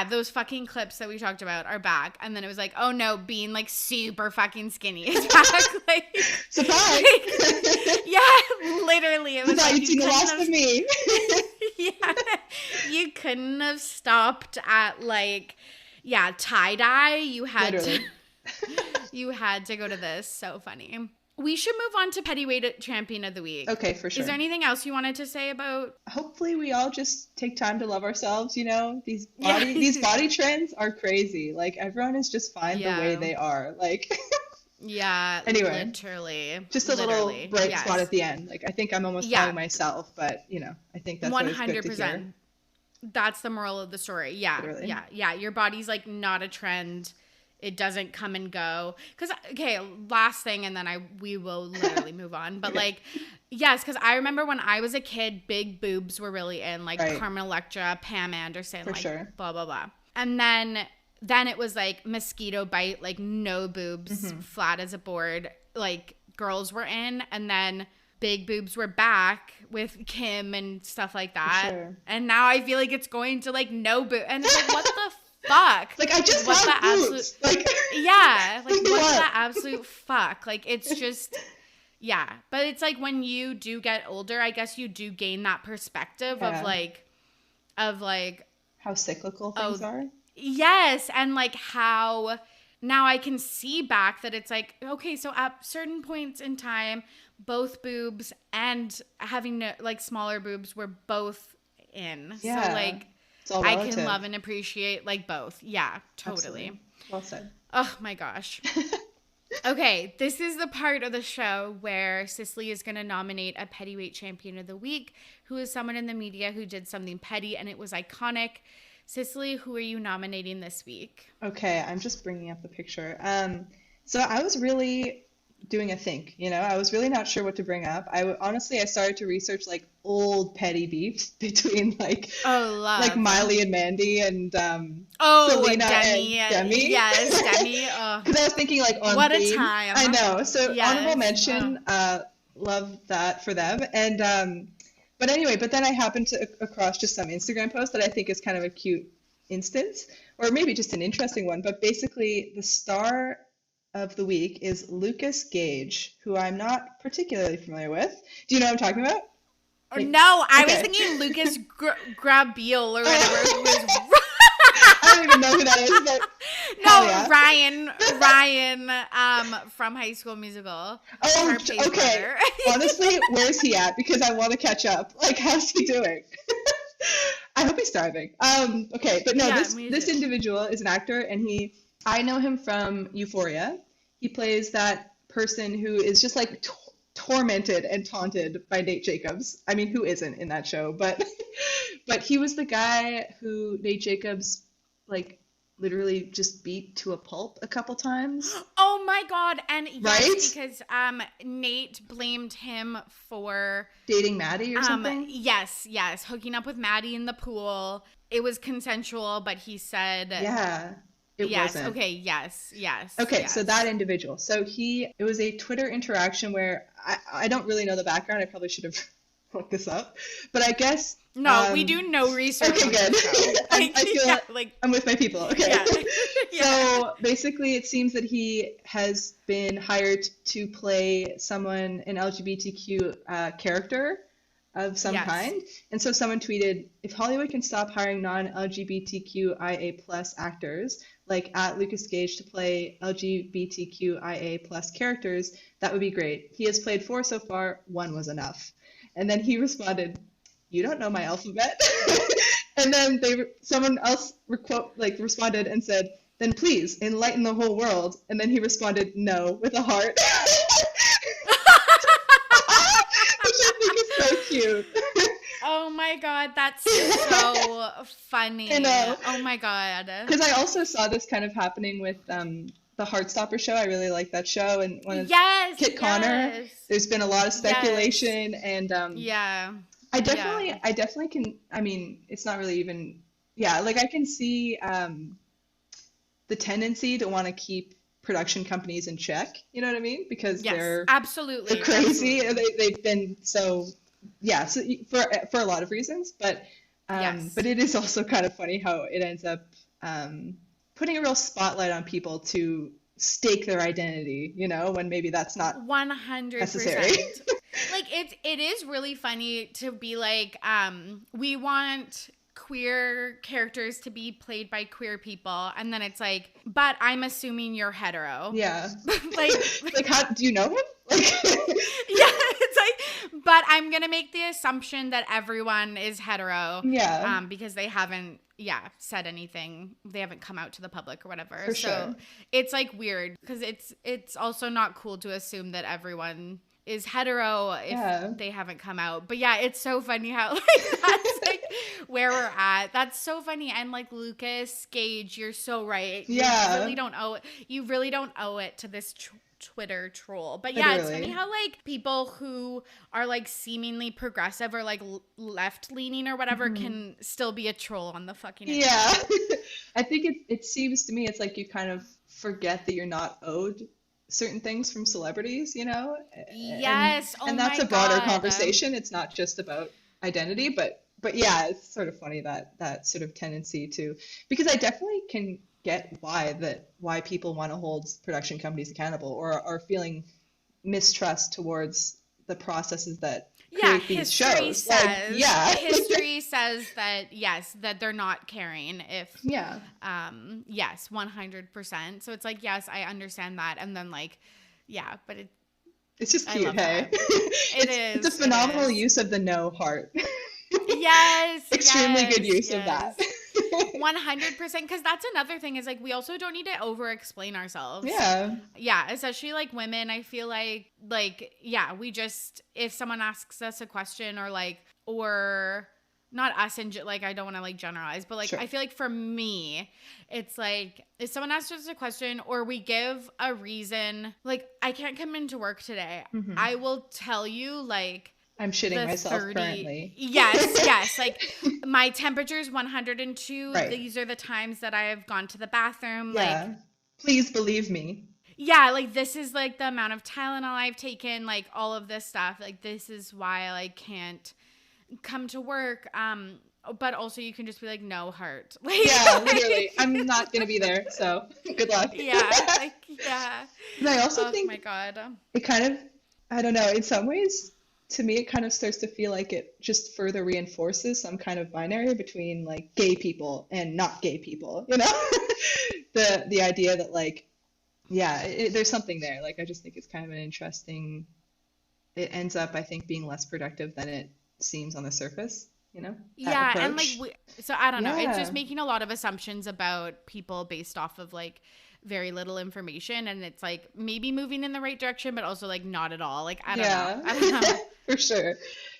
those fucking clips that we talked about are back. And then it was like, oh no, being like super fucking skinny is back. Like, surprise. Yeah, literally. It was like, you couldn't have of me. Yeah, you couldn't have stopped at like, tie-dye. You had literally. you had to go to this. So funny. We should move on to Pettyweight Champion of the Week. Okay, for sure. Is there anything else you wanted to say about? Hopefully we all just take time to love ourselves, you know? These body trends are crazy. Like, everyone is just fine the way they are. Like, yeah, anyway, literally. Just a little bright spot at the end. Like, I think I'm almost following myself, but, you know, I think that's 100%. Good to hear. That's the moral of the story. Yeah, literally. Yeah. Your body's, like, not a trend. It doesn't come and go. Because, okay, last thing, and then we will literally move on. But, like, yes, because I remember when I was a kid, big boobs were really in. Like, Carmen Electra, Pam Anderson, blah, blah, blah. And then it was, like, mosquito bite, like, no boobs, flat as a board. Like, girls were in. And then big boobs were back with Kim and stuff like that. And now I feel like it's going to, like, no boob. And it's like, what the fuck? Like, I just have boobs. Like, yeah. Like, what's the absolute fuck? Like, it's just, yeah. But it's like when you do get older, I guess you do gain that perspective of like how cyclical things are. Yes. And like how now I can see back that it's like, okay, so at certain points in time, both boobs and having like smaller boobs were both in. Yeah. So like, I can love and appreciate like both. Yeah, totally. Absolutely. Well said. Oh my gosh. Okay, this is the part of the show where Cicely is going to nominate a Pettyweight Champion of the Week, who is someone in the media who did something petty and it was iconic. Cicely, who are you nominating this week? Okay, I'm just bringing up the picture. So I was really doing a think, you know, I was really not sure what to bring up. Honestly, I started to research like old petty beefs between like Miley and Mandy and Selena Demi, and Demi. Yes, Demi. Because I was thinking like on what theme. A time. I know. So honorable mention, love that for them. And but anyway, but then I happened to across just some Instagram post that I think is kind of a cute instance, or maybe just an interesting one. But basically, the star of the week is Lucas Gage, who I'm not particularly familiar with. Do you know what I'm talking about? No, I was thinking Lucas Grabeel or whatever. I don't even know who that is, but no, Ryan, from High School Musical. Oh, okay. Honestly, where's he at? Because I want to catch up. Like, how's he doing? I hope he's starving. Okay, but no, this individual is an actor, and I know him from Euphoria. He plays that person who is just like tormented and taunted by Nate Jacobs. I mean, who isn't in that show? But he was the guy who Nate Jacobs like literally just beat to a pulp a couple times. Oh my God. And yes, because Nate blamed him for dating Maddie or something. Yes, hooking up with Maddie in the pool. It was consensual, but he said it wasn't. Okay, yes. Okay, so that individual. So it was a Twitter interaction where I don't really know the background. I probably should have looked this up. But I guess... No, we do no research. Okay, good. I feel like I'm with my people. Okay. Yeah. So basically, it seems that he has been hired to play an LGBTQ character of some kind. And so someone tweeted, if Hollywood can stop hiring non-LGBTQIA+ actors, like at Lucas Gage, to play LGBTQIA+ characters, that would be great. He has played 4 so far, 1 was enough. And then he responded, you don't know my alphabet? And then someone else responded and said, then please enlighten the whole world. And then he responded, no, with a heart. Which I think is so cute. Oh my God, that's so funny. I know. Oh my God. Because I also saw this kind of happening with the Heartstopper show. I really like that show. And one of Kit Connor. There's been a lot of speculation and I definitely can. I mean, it's not really even. Yeah, like I can see the tendency to want to keep production companies in check. You know what I mean? Because they're absolutely crazy. Absolutely. They've been so yeah, so for a lot of reasons, but Yes. but it is also kind of funny how it ends up putting a real spotlight on people to stake their identity, when maybe that's not 100%. necessary. Like it is really funny to be like, we want queer characters to be played by queer people, and then it's like, but I'm assuming you're hetero. Yeah. like How do you know him? Like, yeah, it's like, but I'm gonna make the assumption that everyone is hetero. Yeah. Because they haven't, said anything. They haven't come out to the public or whatever. For sure. It's like weird because it's also not cool to assume that everyone is hetero if they haven't come out. But yeah, it's so funny how like that's like where we're at. That's so funny. And like Lucas Gage, you're so right. Yeah. You really don't owe it to this Twitter troll. But yeah, Literally. It's funny how like people who are like seemingly progressive or like left leaning or whatever can still be a troll on the fucking internet. Yeah. I think it seems to me it's like you kind of forget that you're not owed certain things from celebrities, Yes. And that's a broader conversation. It's not just about identity, but yeah, it's sort of funny that sort of tendency to, because I definitely can get why people want to hold production companies accountable or are feeling mistrust towards the processes that create these shows. History says that yes, that they're not caring if yes, 100%. So it's like, yes, I understand that, and then like, but it's just cute, hey? It's a phenomenal use of the no heart. Yes. Extremely good use of that. 100%, because that's another thing is like we also don't need to over explain ourselves. Especially like women. I feel like we just, if someone asks us a question or not us and like I don't want to like generalize, but like I feel like for me it's like if someone asks us a question or we give a reason, like I can't come into work today, I will tell you like I'm shitting myself currently. Yes. Like my temperature is 102. Right. These are the times that I have gone to the bathroom. Yeah. Like, please believe me. Yeah, like this is like the amount of Tylenol I've taken, like all of this stuff. Like this is why I can't come to work. But also you can just be like, no heart. Like, literally. I'm not gonna be there, so good luck. And I also think, oh my God, it kind of, I don't know, in some ways, to me, it kind of starts to feel like it just further reinforces some kind of binary between like gay people and not gay people, the idea that like, there's something there. Like, I just think it's kind of an interesting, it ends up, I think, being less productive than it seems on the surface, Yeah. And like, so I don't know, it's just making a lot of assumptions about people based off of like very little information, and it's like maybe moving in the right direction but also like not at all. Like I don't know. For sure,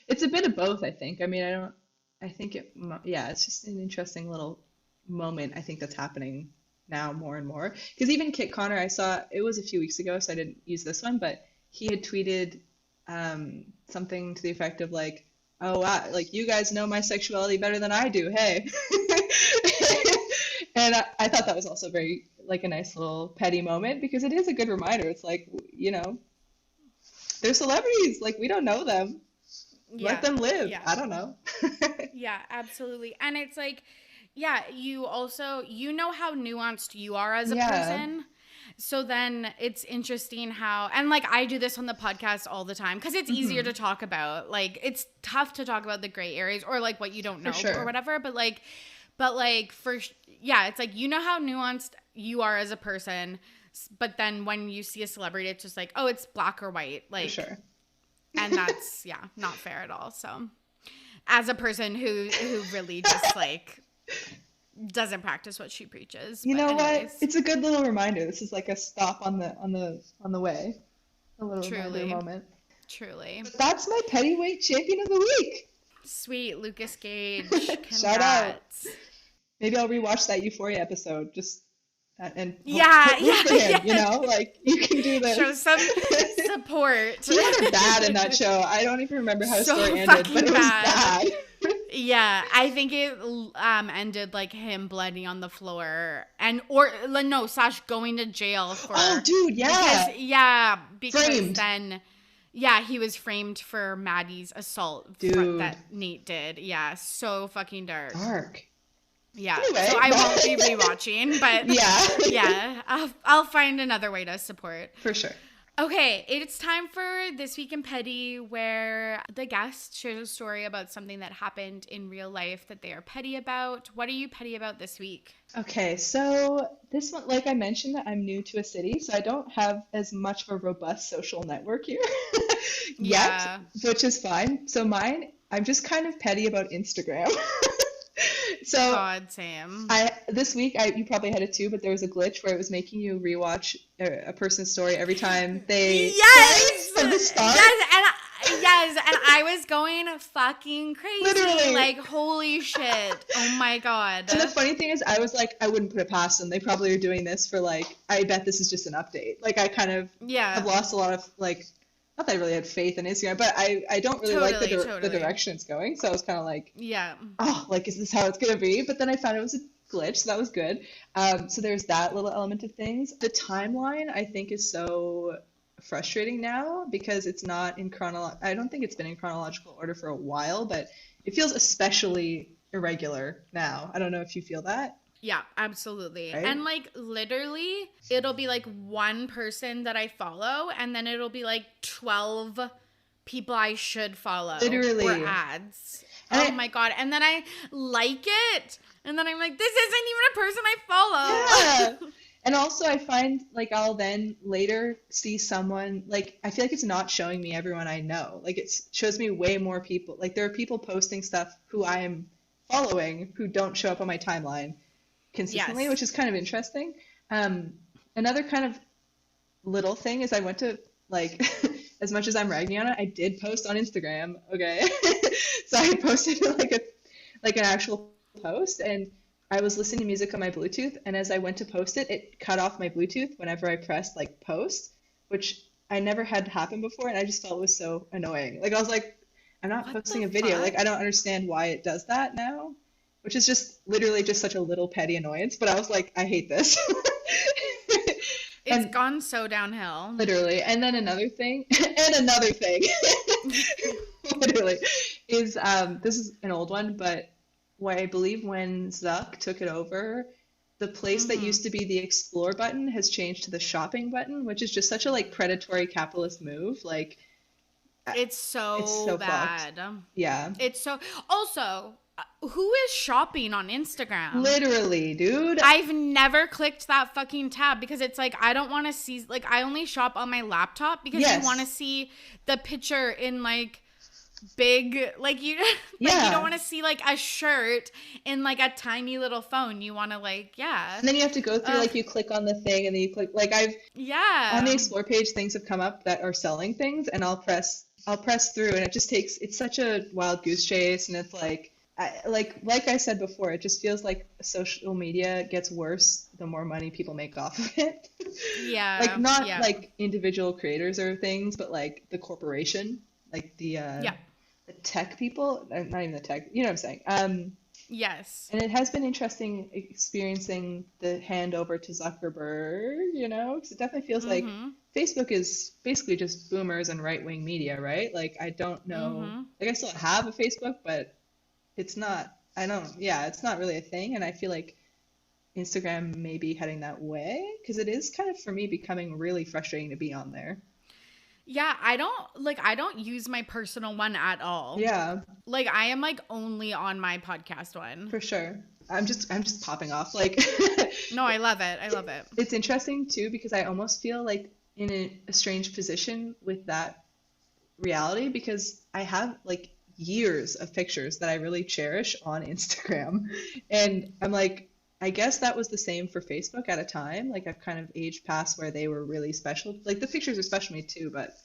it's a bit of both, I think. I mean, it's just an interesting little moment, I think, that's happening now more and more, because even Kit Connor, I saw it was a few weeks ago, so I didn't use this one, but he had tweeted something to the effect of like, oh wow, like you guys know my sexuality better than I do, hey. And I thought that was also very like a nice little petty moment, because it is a good reminder. It's like, they're celebrities, like we don't know them. Let them live. I don't know. Yeah, absolutely. And it's like, you also, how nuanced you are as a person. So then it's interesting how, and like I do this on the podcast all the time because it's easier to talk about. Like it's tough to talk about the gray areas or like what you don't know or whatever. But it's like, how nuanced you are as a person. But then when you see a celebrity, it's just like, oh, it's black or white. Like, for sure. And that's, not fair at all. So as a person who really just like doesn't practice what she preaches. You know what? It's a good little reminder. This is like a stop on the way. A little reminder moment. Truly. But that's my Pettyweight Champion of the Week. Sweet, Lucas Gage. Shout out. Maybe I'll rewatch that Euphoria episode. Just and him, like you can do this. Show some support. He had it bad in that show. I don't even remember how the story ended, but it was bad. Yeah, I think it ended like him bloody on the floor / going to jail for. Oh, dude, yeah. Because Framed. then, Yeah, he was framed for Maddie's assault Dude. that Nate did. Yeah, so fucking dark. Dark. Yeah, Anyway, so I won't be rewatching, but yeah, I'll find another way to support. for sure. Okay, it's time for This Week in Petty, where the guest shares a story about something that happened in real life that they are petty about. What are you petty about this week? Okay, so this one, like I mentioned, I'm new to a city, so I don't have as much of a robust social network here yet, which is fine. So mine, I'm just kind of petty about Instagram. So God, Sam. This week, you probably had it too, but there was a glitch where it was making you rewatch a person's story every time they from the start. Yes, and I was going fucking crazy. Literally. Like, holy shit. Oh my God. And the funny thing is, I was like, I wouldn't put it past them. They probably are doing this for like, I bet this is just an update. Like, I kind of have lost a lot of like, not that I really had faith in Instagram, but I don't really like the direction it's going. So I was kind of like, oh, like, is this how it's going to be? But then I found it was a glitch, so that was good. So there's that little element of things. The timeline, I think, is so frustrating now because it's not in I don't think it's been in chronological order for a while, but it feels especially irregular now. I don't know if you feel that. Yeah, absolutely. Right? And like literally it'll be like one person that I follow and then it'll be like 12 people I should follow. Literally. Or ads. And my God. And then I like it. And then I'm like, this isn't even a person I follow. Yeah. And also I find like I'll then later see someone, like I feel like it's not showing me everyone I know. Like it shows me way more people. Like there are people posting stuff who I am following who don't show up on my timeline consistently, which is kind of interesting. Another kind of little thing is I went to like, as much as I'm ragging on it, I did post on Instagram. Okay. So I posted like an actual post and I was listening to music on my Bluetooth, and as I went to post it, it cut off my Bluetooth whenever I pressed like post, which I never had happen before, and I just felt it was so annoying. Like I was like, I'm not posting a video. Like I don't understand why it does that now, which is just literally just such a little petty annoyance. But I was like, I hate this. It's gone so downhill. Literally. And then another thing, literally, is this is an old one, but I believe when Zuck took it over, the place that used to be the explore button has changed to the shopping button, which is just such a like predatory capitalist move. Like it's so bad. Fucked. Yeah. It's so also who is shopping on Instagram? Literally, dude. I've never clicked that fucking tab because it's like I don't want to see, like I only shop on my laptop because you want to see the picture in like big, like you you don't want to see like a shirt in like a tiny little phone. You want to like and then you have to go through like you click on the thing and then you click like on the explore page things have come up that are selling things and I'll press through and it just takes, it's such a wild goose chase and it's like like I said before, it just feels like social media gets worse the more money people make off of it. Like not like individual creators or things, but like the corporation, like the tech people, not even the tech, you know what I'm saying? Yes. And it has been interesting experiencing the handover to Zuckerberg, you know, because it definitely feels like Facebook is basically just boomers and right-wing media, right? Like, I don't know, like I still have a Facebook, but it's not, it's not really a thing. And I feel like Instagram may be heading that way because it is kind of, for me, becoming really frustrating to be on there. Yeah, I don't use my personal one at all. Yeah. Like I am like only on my podcast one. For sure. I'm just popping off. Like No, I love it. I love it. It's interesting too because I almost feel like in a strange position with that reality because I have like years of pictures that I really cherish on Instagram. And I'm like, I guess that was the same for Facebook at a time. Like I've kind of aged past where they were really special. Like the pictures are special to me too, but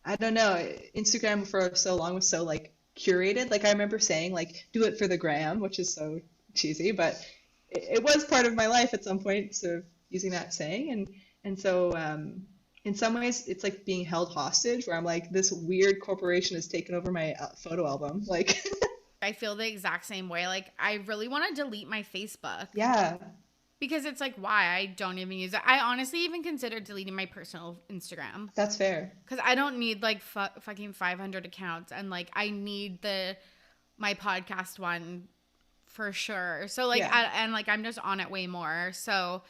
I don't know. Instagram for so long was so like curated. Like I remember saying like, do it for the gram, which is so cheesy, but it was part of my life at some point, sort of using that saying. And so in some ways it's like being held hostage where I'm like, this weird corporation has taken over my photo album. Like I feel the exact same way. Like I really want to delete my Facebook. Yeah. Because it's like, why? I don't even use it. I honestly even considered deleting my personal Instagram. That's fair. Because I don't need like fucking 500 accounts. And like, I need my podcast one for sure. So like, and like, I'm just on it way more. So,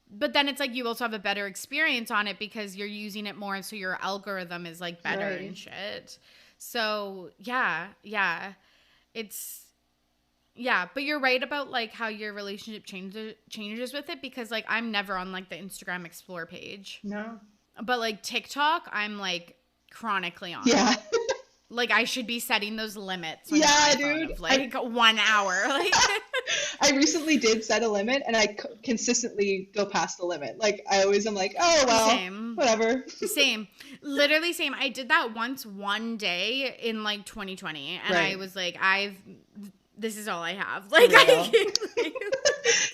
but then it's like, you also have a better experience on it because you're using it more. And so your algorithm is like better and shit. So yeah. But you're right about like how your relationship changes with it, because like I'm never on like the Instagram Explore page. No. But like TikTok, I'm like chronically on. Yeah. Like I should be setting those limits. Dude. Of, like 1 hour. Like I recently did set a limit, and I consistently go past the limit. Like I always am like, oh well, whatever. Same. Literally same. I did that once one day in like 2020, and I was like, this is all I have. Like,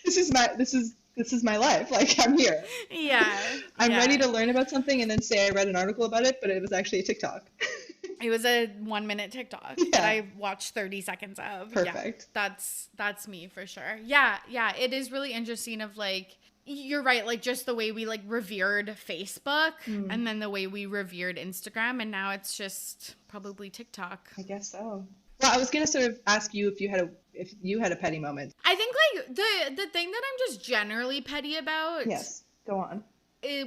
this is my life. Like, I'm here. Yeah. I'm ready to learn about something and then say I read an article about it, but it was actually a TikTok. It was a 1 minute TikTok that I watched 30 seconds of. Perfect. Yeah, that's me for sure. Yeah. It is really interesting of like, you're right. Like just the way we like revered Facebook and then the way we revered Instagram. And now it's just probably TikTok. I guess so. Well, I was gonna sort of ask you if you had a petty moment. I think like the thing that I'm just generally petty about. Yes, go on.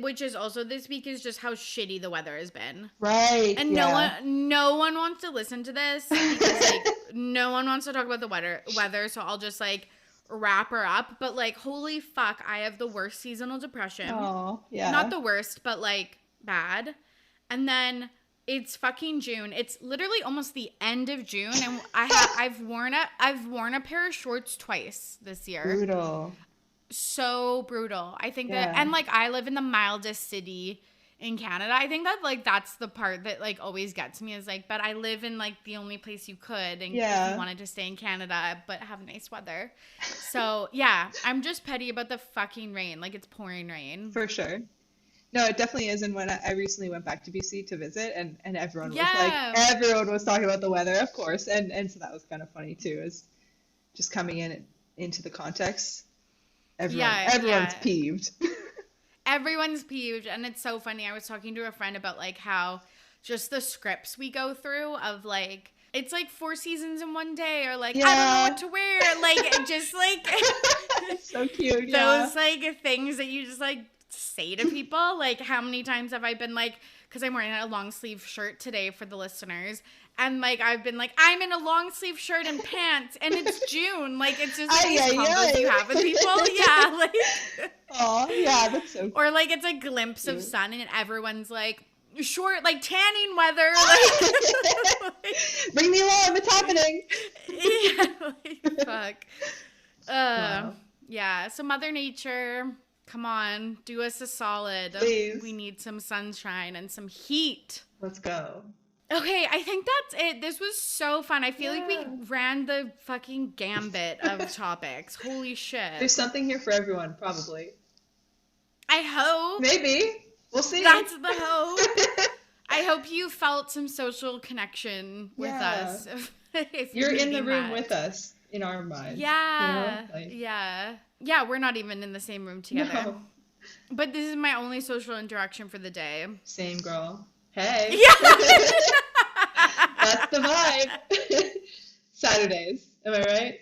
Which is also this week is just how shitty the weather has been. Right. And no one wants to listen to this because like no one wants to talk about the weather. So I'll just like wrap her up. But like holy fuck, I have the worst seasonal depression. Oh yeah. Not the worst, but like bad. And then. It's fucking June. It's literally almost the end of June, and I've worn a pair of shorts twice this year. Brutal. So brutal. I think that, and like I live in the mildest city in Canada. I think that like that's the part that like always gets me is like, but I live in like the only place you could, and if you wanted to stay in Canada, but have nice weather. So yeah, I'm just petty about the fucking rain. Like it's pouring rain. For sure. No, it definitely is. And when I recently went back to BC to visit, and everyone was like, everyone was talking about the weather, of course. And so that was kind of funny too, is just coming into the context. Everyone's peeved. Everyone's peeved. And it's so funny. I was talking to a friend about like how just the scripts we go through of like, it's like 4 seasons in one day, or like, I don't know what to wear. Like, just like. So cute. Those like things that you just like say to people. Like how many times have I been like, because I'm wearing a long sleeve shirt today for the listeners, and like I've been like, I'm in a long sleeve shirt and pants, and it's June. Like it's just like these combos you have with people. Yeah, like oh yeah, that's so cute. Or like it's a glimpse of sun and everyone's like short, like tanning weather, like bring me along, it's happening. Yeah, like fuck. Wow. Yeah, so Mother Nature, come on, do us a solid. Please. We need some sunshine and some heat. Let's go. Okay, I think that's it. This was so fun. I feel like we ran the fucking gambit of topics. Holy shit. There's something here for everyone, probably. I hope. Maybe. We'll see. That's the hope. I hope you felt some social connection with us. If you're in the room with us, in our minds. Yeah. You know? Like, yeah, we're not even in the same room together. No. But this is my only social interaction for the day. Same, girl. Hey. Yeah. That's the vibe. Saturdays. Am I right?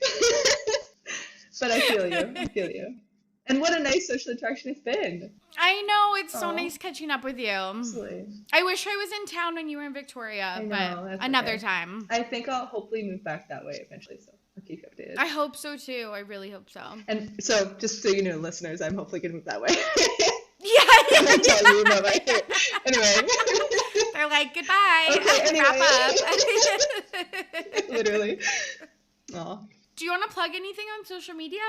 But I feel you. And what a nice social interaction it's been. I know. It's so nice catching up with you. Absolutely. I wish I was in town when you were in Victoria, but another time. I think I'll hopefully move back that way eventually, so I'll keep you updated. I hope so, too. I really hope so. And so, just so you know, listeners, I'm hopefully going to move that way. Yeah. I'm telling you about my Anyway. They're like, goodbye. Okay, anyway. Wrap up. Literally. Aw. Do you want to plug anything on social media?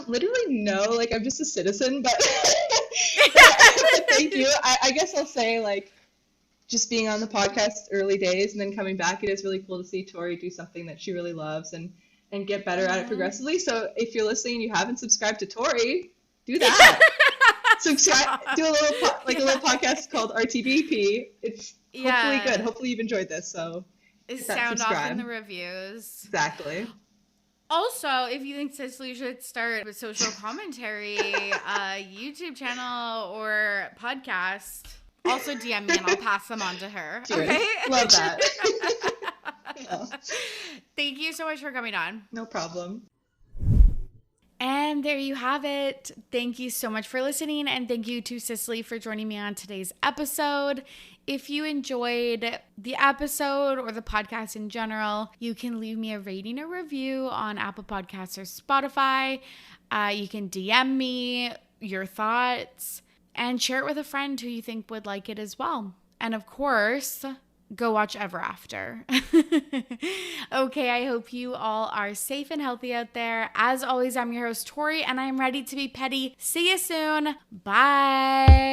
Literally no. Like, I'm just a citizen, but thank you. I guess I'll say, like, just being on the podcast early days and then coming back, it is really cool to see Tori do something that she really loves and get better at it progressively. So if you're listening and you haven't subscribed to Tori, do that. Subscribe. Do a little a little podcast called RTBP. It's hopefully good. Hopefully you've enjoyed this. So sound off in the reviews. Exactly. Also, if you think Cicely should start a social commentary YouTube channel or podcast, also DM me and I'll pass them on to her. Okay? Love that. Yeah. Thank you so much for coming on. No problem. And there you have it. Thank you so much for listening. And thank you to Cicely for joining me on today's episode. If you enjoyed the episode or the podcast in general, you can leave me a rating or review on Apple Podcasts or Spotify. You can DM me your thoughts and share it with a friend who you think would like it as well. And of course, go watch Ever After. Okay, I hope you all are safe and healthy out there. As always, I'm your host, Tori, and I'm ready to be petty. See you soon. Bye.